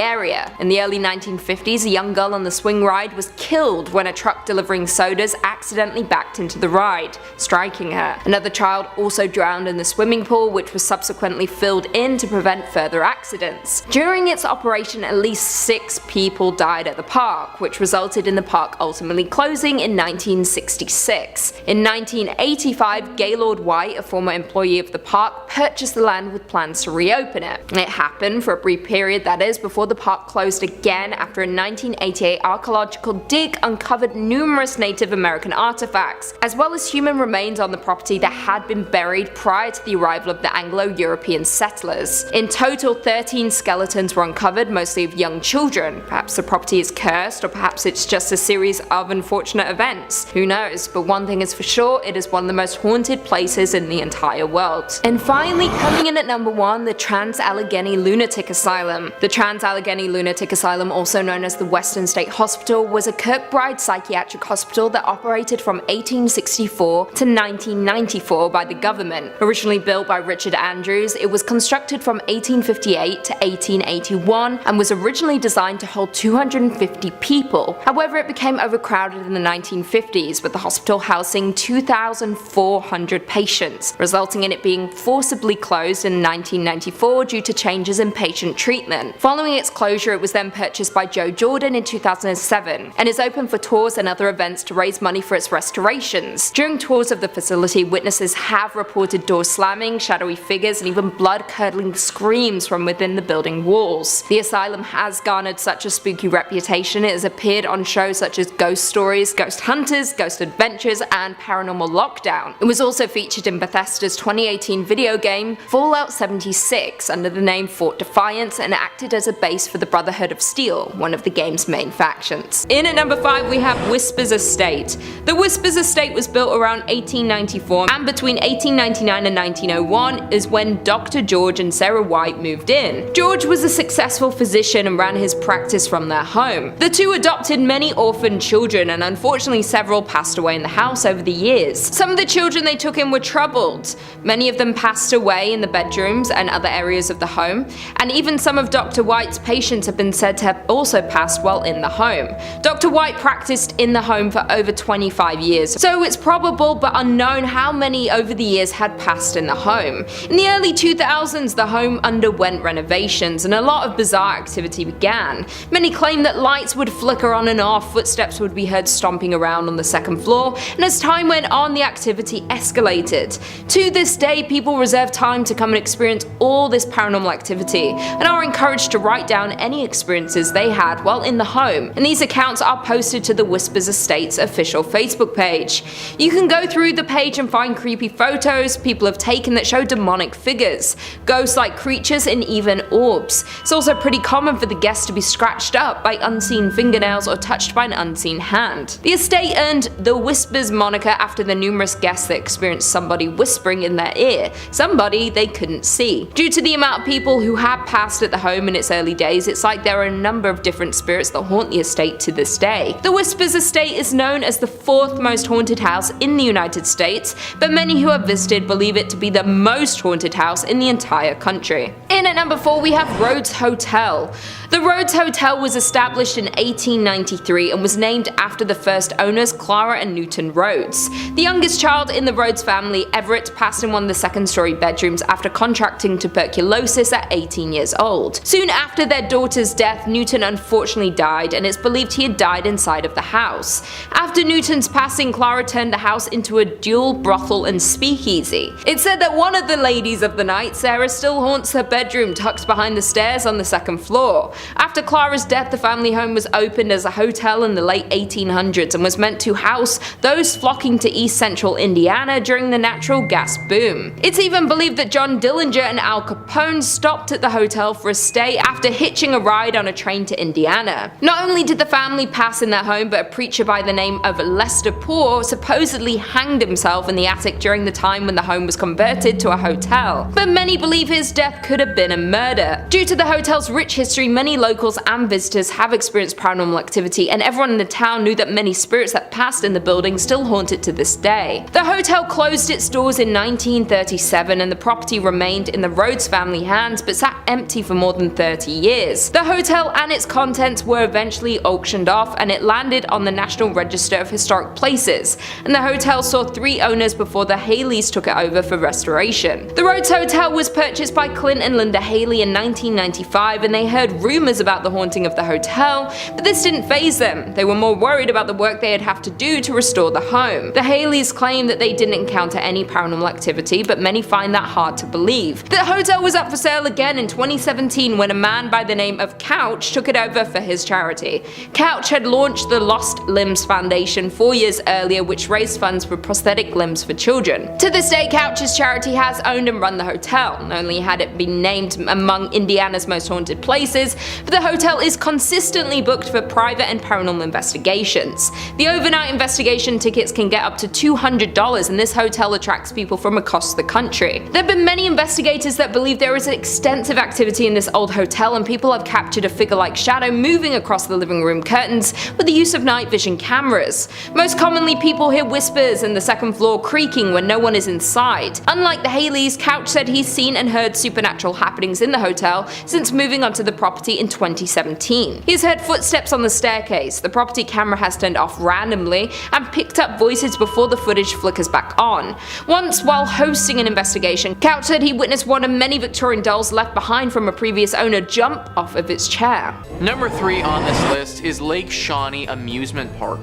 area. In the early 1950s, a young girl on the swing ride was killed when a truck delivering sodas accidentally backed into the ride, striking her. Another child also drowned in the swimming pool, which was subsequently filled in to prevent further accidents. During its operation, at least 6 people died at the park, which resulted in the park ultimately closing in 1966. In 1985, Gaylord White, a former employee of the park, purchased the land with plans to reopen it. It happened for a brief period, that is, before the park closed again after a 1988 archaeological dig uncovered numerous Native American artifacts, as well as human remains on the property that had been buried prior to the arrival of the Anglo-European settlers. In total, 13 skeletons were uncovered, mostly of young children. Perhaps the property is cursed, or perhaps it's just a series of unfortunate events. Who knows? But one thing is for sure, it is one of the most haunted places in the entire world. And finally, coming in at number 1, the TransAl Lunatic Asylum. The TransAl Lunatic Asylum, also known as the Western State Hospital, was a Kirkbride psychiatric hospital that operated from 1864 to 1994 by the government. Originally built by Richard Andrews, it was constructed from 1858 to 1881 and was originally designed to hold 250 people. However, it became overcrowded in the 1950s, with the hospital housing 2,400 patients, resulting in it being forcibly closed in 1994 due to changes in patient treatment. Following its closure, it was then purchased by Joe Jordan in 2007 and is open for tours and other events to raise money for its restorations. During tours of the facility, witnesses have reported doors slamming, shadowy figures, and even blood-curdling screams from within the building walls. The asylum has garnered such a spooky reputation. It has appeared on shows such as Ghost Stories, Ghost Hunters, Ghost Adventures, and Paranormal Lockdown. It was also featured in Bethesda's 2018 video game Fallout 76 under the name Fort Defiance and acted as a base for the Brotherhood of Steel, one of the game's main factions. In at number 5 we have Whispers Estate. The Whispers Estate was built around 1894, and between 1899 and 1901 is when Dr. George and Sarah White moved in. George was a successful physician and ran his practice from their home. The two adopted many orphaned children, and unfortunately several passed away in the house over the years. Some of the children they took in were troubled. Many of them passed away in the bedrooms and other areas of the home, and even some of Dr. White's patients have been said to have also passed while in the home. Dr. White practiced in the home for over 25 years, so it's probable but unknown how many over the years had passed in the home. In the early 2000s, the home underwent renovations and a lot of bizarre activity began. Many claim that lights would flicker on and off, footsteps would be heard stomping around on the second floor, and as time went on, the activity escalated. To this day, people reserve time to come and experience all this paranormal activity, and are encouraged to write down any experiences they had while in the home, and these accounts are posted to the Whispers Estate's official Facebook page. You can go through the page and find creepy photos people have taken that show demonic figures, ghost-like creatures, and even orbs. It's also pretty common for the guests to be scratched up by unseen fingernails or touched by an unseen hand. The estate earned the Whispers moniker after the numerous guests nights they experienced somebody whispering in their ear, somebody they couldn't see. Due to the amount of people who had passed at the home in its early days, it's like there are a number of different spirits that haunt the estate to this day. The Whispers estate is known as the 4th most haunted house in the United States, but many who have visited believe it to be the most haunted house in the entire country. In at number 4 we have Rhodes Hotel. The Rhodes Hotel was established in 1893 and was named after the first owners, Clara and Newton Rhodes. The youngest child in the Rhodes family, Everett, passed in one of the second-story bedrooms after contracting tuberculosis at 18 years old. Soon after their daughter's death, Newton unfortunately died, and it's believed he had died inside of the house. After Newton's passing, Clara turned the house into a dual brothel and speakeasy. It's said that one of the ladies of the night, Sarah, still haunts her bedroom tucked behind the stairs on the 2nd floor. After Clara's death, the family home was opened as a hotel in the late 1800s and was meant to house those flocking to East Central Indiana during the natural gas boom. It's even believed that John Dillinger and Al Capone stopped at the hotel for a stay after hitching a ride on a train to Indiana. Not only did the family pass in their home, but a preacher by the name of Lester Poor supposedly hanged himself in the attic during the time when the home was converted to a hotel. But many believe his death could have been a murder. Due to the hotel's rich history, many locals and visitors have experienced paranormal activity, and everyone in the town knew that many spirits that passed in the building still haunt it to this day. The hotel closed its doors in 1937 and the property remained in the Rhodes family hands but sat empty for more than 30 years. The hotel and its contents were eventually auctioned off and it landed on the National Register of Historic Places, and the hotel saw 3 owners before the Haleys took it over for restoration. The Rhodes Hotel was purchased by Clint and Linda Haley in 1995, and they heard rumors about the haunting of the hotel, but this didn't faze them. They were more worried about the work they'd have to do to restore the home. The Haleys claim that they didn't encounter any paranormal activity, but many find that hard to believe. The hotel was up for sale again in 2017 when a man by the name of Couch took it over for his charity. Couch had launched the Lost Limbs Foundation 4 years earlier, which raised funds for prosthetic limbs for children. To this day, Couch's charity has owned and run the hotel. Not only had it been named among Indiana's most haunted places, but the hotel is consistently booked for private and paranormal investigations. The overnight investigation tickets can get up to $200, and this hotel attracts people from across the country. There have been many investigators that believe there is extensive activity in this old hotel, and people have captured a figure-like shadow moving across the living room curtains with the use of night vision cameras. Most commonly, people hear whispers and the 2nd floor creaking when no one is inside. Unlike the Haleys, Couch said he's seen and heard supernatural happenings in the hotel since moving onto the property in 2017. He's heard footsteps on the staircase, the property camera has turned off randomly, and picked up voices before the footage flickers back on. Once, while hosting an investigation, Couch said he witnessed one of many Victorian dolls left behind from a previous owner jump off of its chair. Number 3 on this list is Lake Shawnee Amusement Park.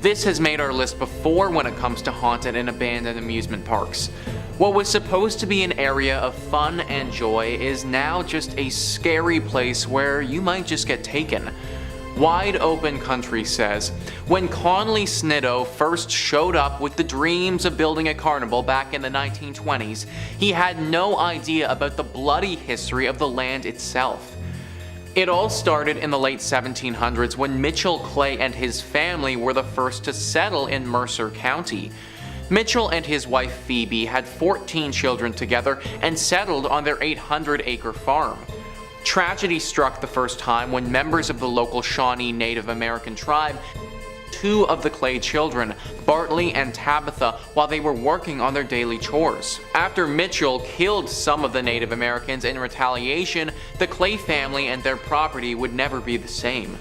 This has made our list before when it comes to haunted and abandoned amusement parks. What was supposed to be an area of fun and joy is now just a scary place where you might just get taken. Wide Open Country says, when Conley Snitto first showed up with the dreams of building a carnival back in the 1920s, he had no idea about the bloody history of the land itself. It all started in the late 1700s when Mitchell Clay and his family were the first to settle in Mercer County. Mitchell and his wife Phoebe had 14 children together and settled on their 800-acre farm. Tragedy struck the first time when members of the local Shawnee Native American tribe 2 of the Clay children, Bartley and Tabitha, while they were working on their daily chores. After Mitchell killed some of the Native Americans in retaliation, the Clay family and their property would never be the same.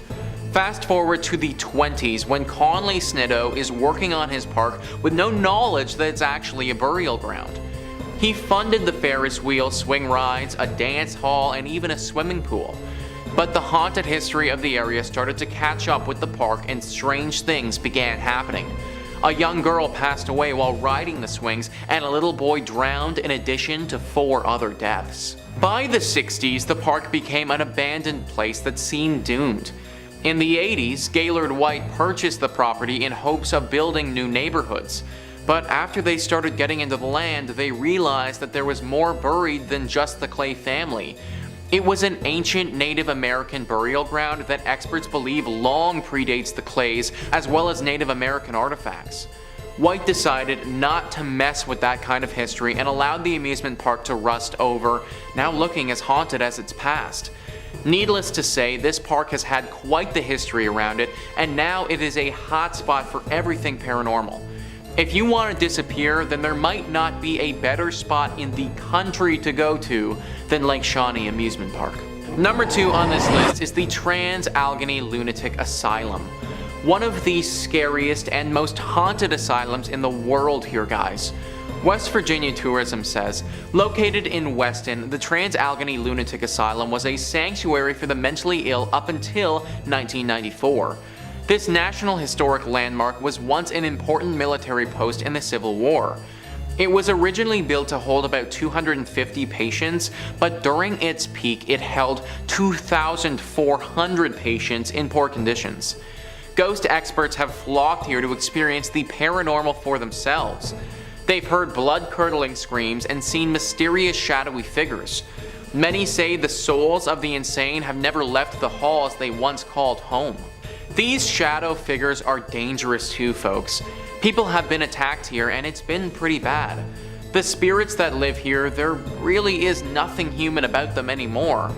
Fast forward to the 20s when Conley Snitto is working on his park with no knowledge that it's actually a burial ground. He funded the Ferris wheel, swing rides, a dance hall, and even a swimming pool. But the haunted history of the area started to catch up with the park and strange things began happening. A young girl passed away while riding the swings, and a little boy drowned in addition to 4 other deaths. By the 60s, the park became an abandoned place that seemed doomed. In the 80s, Gaylord White purchased the property in hopes of building new neighborhoods. But after they started getting into the land, they realized that there was more buried than just the Clay family. It was an ancient Native American burial ground that experts believe long predates the Clays, as well as Native American artifacts. White decided not to mess with that kind of history and allowed the amusement park to rust over, now looking as haunted as its past. Needless to say, this park has had quite the history around it, and now it is a hotspot for everything paranormal. If you want to disappear, then there might not be a better spot in the country to go to than Lake Shawnee Amusement Park. Number 2 on this list is the TransAl Lunatic Asylum. One of the scariest and most haunted asylums in the world here, guys. West Virginia Tourism says, located in Weston, the TransAl Lunatic Asylum was a sanctuary for the mentally ill up until 1994. This National Historic Landmark was once an important military post in the Civil War. It was originally built to hold about 250 patients, but during its peak it held 2,400 patients in poor conditions. Ghost experts have flocked here to experience the paranormal for themselves. They've heard blood-curdling screams and seen mysterious shadowy figures. Many say the souls of the insane have never left the halls they once called home. These shadow figures are dangerous too, folks. People have been attacked here and it's been pretty bad. The spirits that live here, there really is nothing human about them anymore.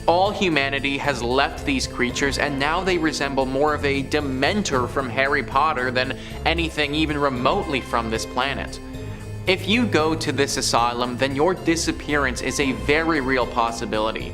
All humanity has left these creatures and now they resemble more of a Dementor from Harry Potter than anything even remotely from this planet. If you go to this asylum, then your disappearance is a very real possibility.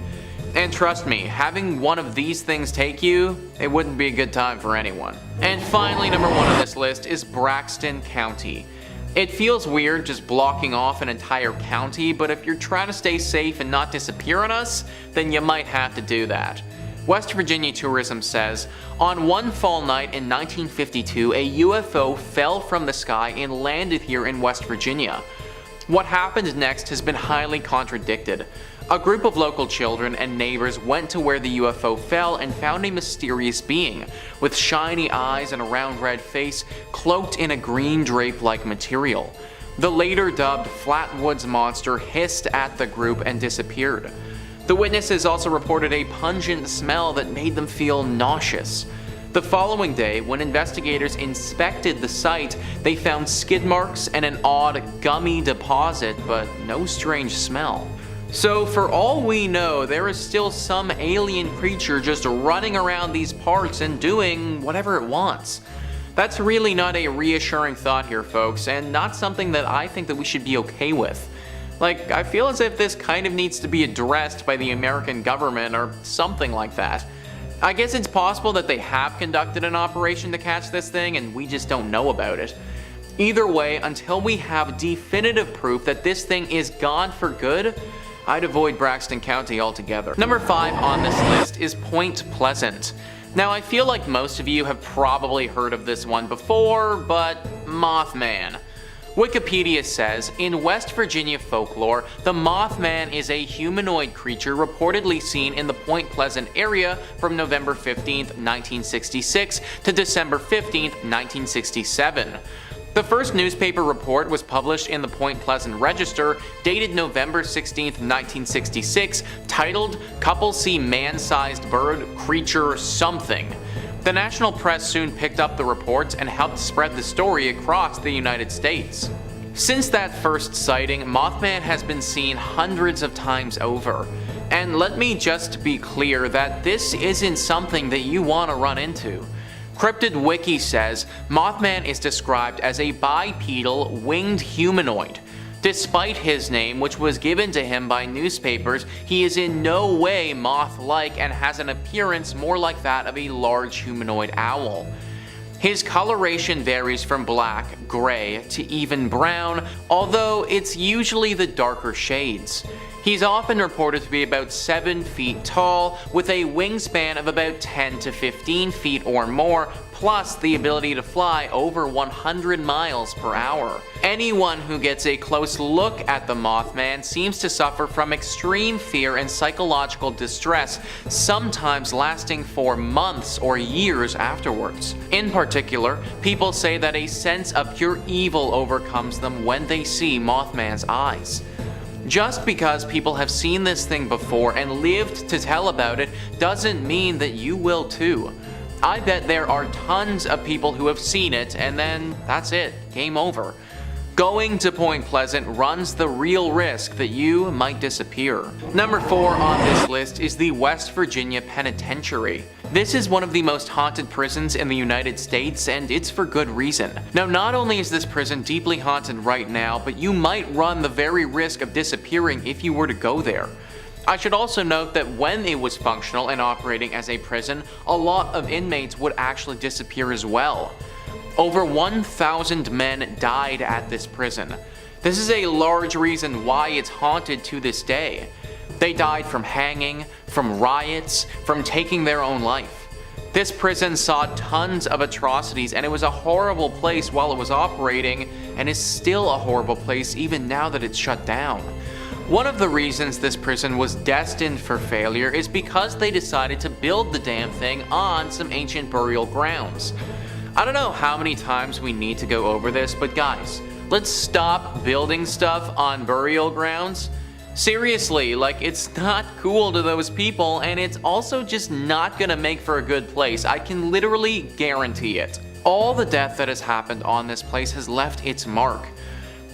And trust me, having one of these things take you, it wouldn't be a good time for anyone. And finally, number 1 on this list is Braxton County. It feels weird just blocking off an entire county, but if you're trying to stay safe and not disappear on us, then you might have to do that. West Virginia Tourism says, on one fall night in 1952, a UFO fell from the sky and landed here in West Virginia. What happened next has been highly contradicted. A group of local children and neighbors went to where the UFO fell and found a mysterious being, with shiny eyes and a round red face, cloaked in a green drape-like material. The later dubbed Flatwoods Monster hissed at the group and disappeared. The witnesses also reported a pungent smell that made them feel nauseous. The following day, when investigators inspected the site, they found skid marks and an odd gummy deposit, but no strange smell. So for all we know, there is still some alien creature just running around these parks and doing whatever it wants. That's really not a reassuring thought here, folks, and not something that I think that we should be okay with. Like, I feel as if this kind of needs to be addressed by the American government or something like that. I guess it's possible that they have conducted an operation to catch this thing and we just don't know about it. Either way, until we have definitive proof that this thing is gone for good, I'd avoid Braxton County altogether. Number 5 on this list is Point Pleasant. Now, I feel like most of you have probably heard of this one before, but Mothman. Wikipedia says, in West Virginia folklore, the Mothman is a humanoid creature reportedly seen in the Point Pleasant area from November 15, 1966 to December 15, 1967. The first newspaper report was published in the Point Pleasant Register, dated November 16, 1966, titled, "Couple See Man-Sized Bird, Creature, Something." The national press soon picked up the reports and helped spread the story across the United States. Since that first sighting, Mothman has been seen hundreds of times over. And let me just be clear that this isn't something that you want to run into. Cryptid Wiki says, Mothman is described as a bipedal, winged humanoid. Despite his name, which was given to him by newspapers, he is in no way moth-like and has an appearance more like that of a large humanoid owl. His coloration varies from black, gray, to even brown, although it's usually the darker shades. He's often reported to be about 7 feet tall, with a wingspan of about 10 to 15 feet or more, plus the ability to fly over 100 miles per hour. Anyone who gets a close look at the Mothman seems to suffer from extreme fear and psychological distress, sometimes lasting for months or years afterwards. In particular, people say that a sense of pure evil overcomes them when they see Mothman's eyes. Just because people have seen this thing before and lived to tell about it doesn't mean that you will too. I bet there are tons of people who have seen it, and then that's it, game over. Going to Point Pleasant runs the real risk that you might disappear. Number 4 on this list is the West Virginia Penitentiary. This is one of the most haunted prisons in the United States, and it's for good reason. Now, not only is this prison deeply haunted right now, but you might run the very risk of disappearing if you were to go there. I should also note that when it was functional and operating as a prison, a lot of inmates would actually disappear as well. Over 1,000 men died at this prison. This is a large reason why it's haunted to this day. They died from hanging, from riots, from taking their own life. This prison saw tons of atrocities, and it was a horrible place while it was operating, and is still a horrible place even now that it's shut down. One of the reasons this prison was destined for failure is because they decided to build the damn thing on some ancient burial grounds. I don't know how many times we need to go over this, but guys, let's stop building stuff on burial grounds. Seriously, like, it's not cool to those people, and it's also just not gonna make for a good place. I can literally guarantee it. All the death that has happened on this place has left its mark.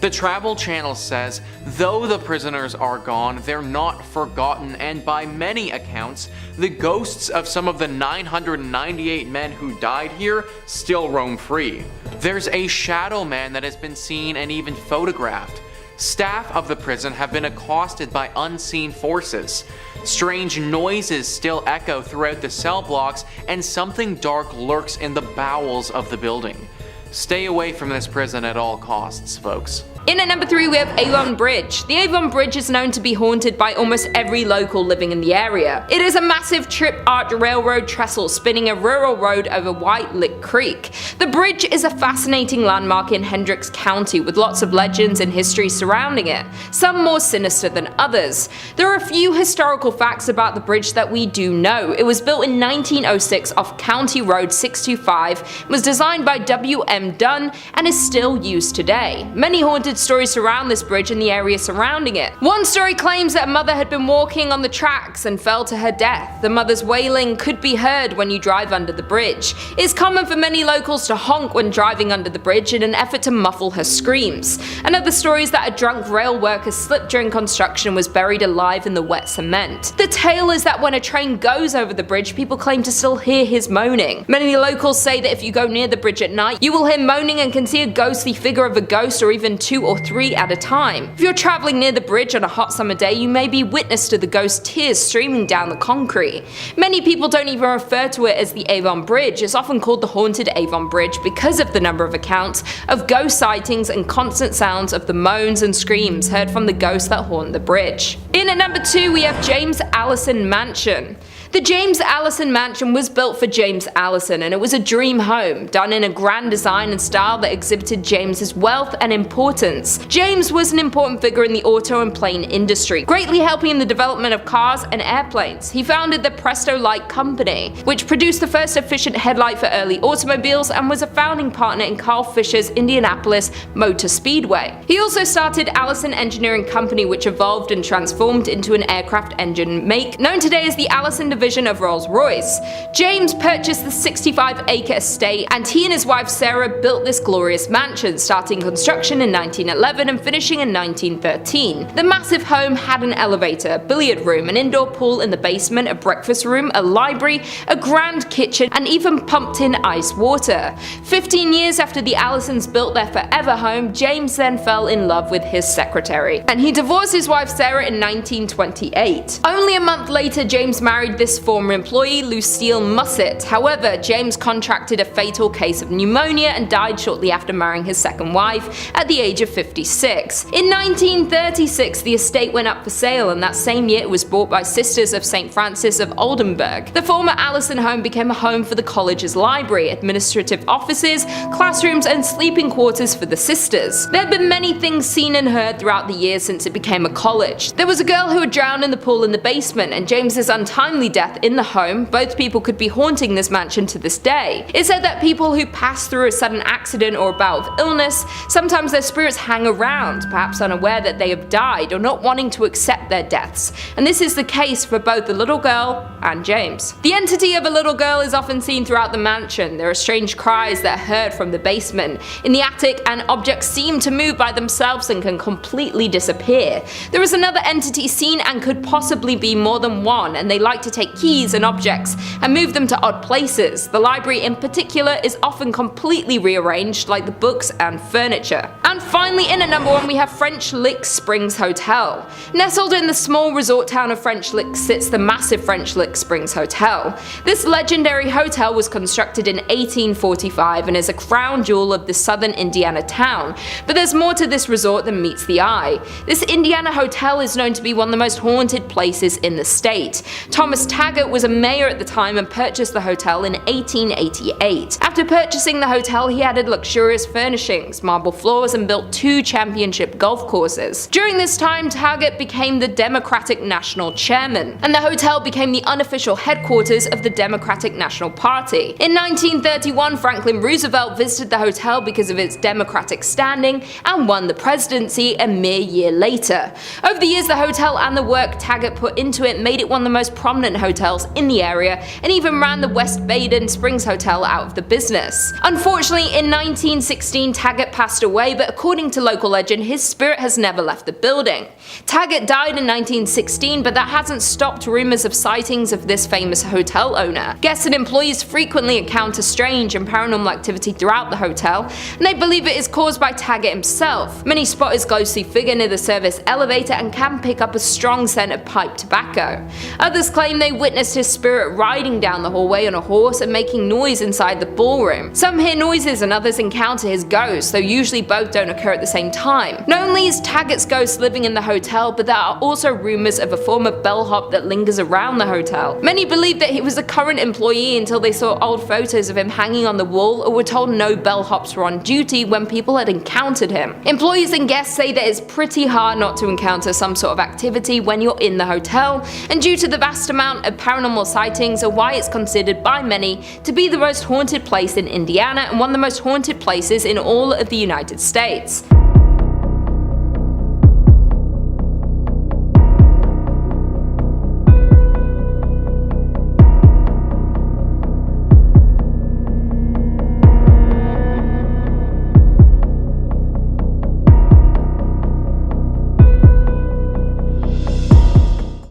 The Travel Channel says, though the prisoners are gone, they're not forgotten, and by many accounts, the ghosts of some of the 998 men who died here still roam free. There's a shadow man that has been seen and even photographed. Staff of the prison have been accosted by unseen forces. Strange noises still echo throughout the cell blocks, and something dark lurks in the bowels of the building. Stay away from this prison at all costs, folks. In at number 3 we have Avon Bridge. The Avon Bridge is known to be haunted by almost every local living in the area. It is a massive trip-arch railroad trestle spinning a rural road over White Lick Creek. The bridge is a fascinating landmark in Hendricks County with lots of legends and history surrounding it, some more sinister than others. There are a few historical facts about the bridge that we do know. It was built in 1906 off County Road 625, was designed by W.M. Dunn, and is still used today. Many haunted stories surround this bridge and the area surrounding it. One story claims that a mother had been walking on the tracks and fell to her death. The mother's wailing could be heard when you drive under the bridge. It is common for many locals to honk when driving under the bridge in an effort to muffle her screams. Another story is that a drunk rail worker slipped during construction and was buried alive in the wet cement. The tale is that when a train goes over the bridge, people claim to still hear his moaning. Many locals say that if you go near the bridge at night, you will hear moaning and can see a ghostly figure of a ghost or even 2 or 3 at a time. If you're traveling near the bridge on a hot summer day, you may be witness to the ghost tears streaming down the concrete. Many people don't even refer to it as the Avon Bridge. It's often called the Haunted Avon Bridge because of the number of accounts of ghost sightings and constant sounds of the moans and screams heard from the ghosts that haunt the bridge. In at number 2 we have James Allison Mansion. The James Allison Mansion was built for James Allison, and it was a dream home, done in a grand design and style that exhibited James's wealth and importance. James was an important figure in the auto and plane industry, greatly helping in the development of cars and airplanes. He founded the Presto Light Company, which produced the first efficient headlight for early automobiles, and was a founding partner in Carl Fisher's Indianapolis Motor Speedway. He also started Allison Engineering Company, which evolved and transformed into an aircraft engine make, known today as the Allison division of Rolls-Royce. James purchased the 65-acre estate, and he and his wife Sarah built this glorious mansion, starting construction in 1911 and finishing in 1913. The massive home had an elevator, a billiard room, an indoor pool in the basement, a breakfast room, a library, a grand kitchen, and even pumped-in ice water. 15 years after the Allisons built their forever home, James then fell in love with his secretary, and he divorced his wife Sarah in 1928. Only a month later, James married this former employee, Lucille Musset. However, James contracted a fatal case of pneumonia and died shortly after marrying his second wife at the age of 56. In 1936, the estate went up for sale, and that same year it was bought by Sisters of St. Francis of Oldenburg. The former Allison home became a home for the college's library, administrative offices, classrooms, and sleeping quarters for the sisters. There have been many things seen and heard throughout the years since it became a college. There was a girl who had drowned in the pool in the basement, and James's untimely death death in the home, both people could be haunting this mansion to this day. It's said that people who pass through a sudden accident or a bout of illness, sometimes their spirits hang around, perhaps unaware that they have died or not wanting to accept their deaths, and this is the case for both the little girl and James. The entity of a little girl is often seen throughout the mansion. There are strange cries that are heard from the basement, in the attic, and objects seem to move by themselves and can completely disappear. There is another entity seen and could possibly be more than one, and they like to take keys and objects and move them to odd places. The library in particular is often completely rearranged, like the books and furniture. And finally, in at number 1 we have French Lick Springs Hotel. Nestled in the small resort town of French Lick sits the massive French Lick Springs Hotel. This legendary hotel was constructed in 1845 and is a crown jewel of the southern Indiana town, but there's more to this resort than meets the eye. This Indiana hotel is known to be one of the most haunted places in the state. Thomas Taggart was a mayor at the time and purchased the hotel in 1888. After purchasing the hotel, he added luxurious furnishings, marble floors, and built 2 championship golf courses. During this time, Taggart became the Democratic National Chairman, and the hotel became the unofficial headquarters of the Democratic National Party. In 1931, Franklin Roosevelt visited the hotel because of its Democratic standing and won the presidency a mere year later. Over the years, the hotel and the work Taggart put into it made it one of the most prominent hotels in the area, and even ran the West Baden Springs Hotel out of the business. Unfortunately, in 1916, Taggart passed away, but according to local legend, his spirit has never left the building. Taggart died in 1916, but that hasn't stopped rumors of sightings of this famous hotel owner. Guests and employees frequently encounter strange and paranormal activity throughout the hotel, and they believe it is caused by Taggart himself. Many spot his ghostly figure near the service elevator and can pick up a strong scent of pipe tobacco. Others claim they witnessed his spirit riding down the hallway on a horse and making noise inside the ballroom. Some hear noises and others encounter his ghost, though usually both don't occur at the same time. Not only is Taggart's ghost living in the hotel, but there are also rumors of a former bellhop that lingers around the hotel. Many believe that he was a current employee until they saw old photos of him hanging on the wall, or were told no bellhops were on duty when people had encountered him. Employees and guests say that it's pretty hard not to encounter some sort of activity when you're in the hotel, and due to the vast amount of paranormal sightings are why it's considered by many to be the most haunted place in Indiana and one of the most haunted places in all of the United States.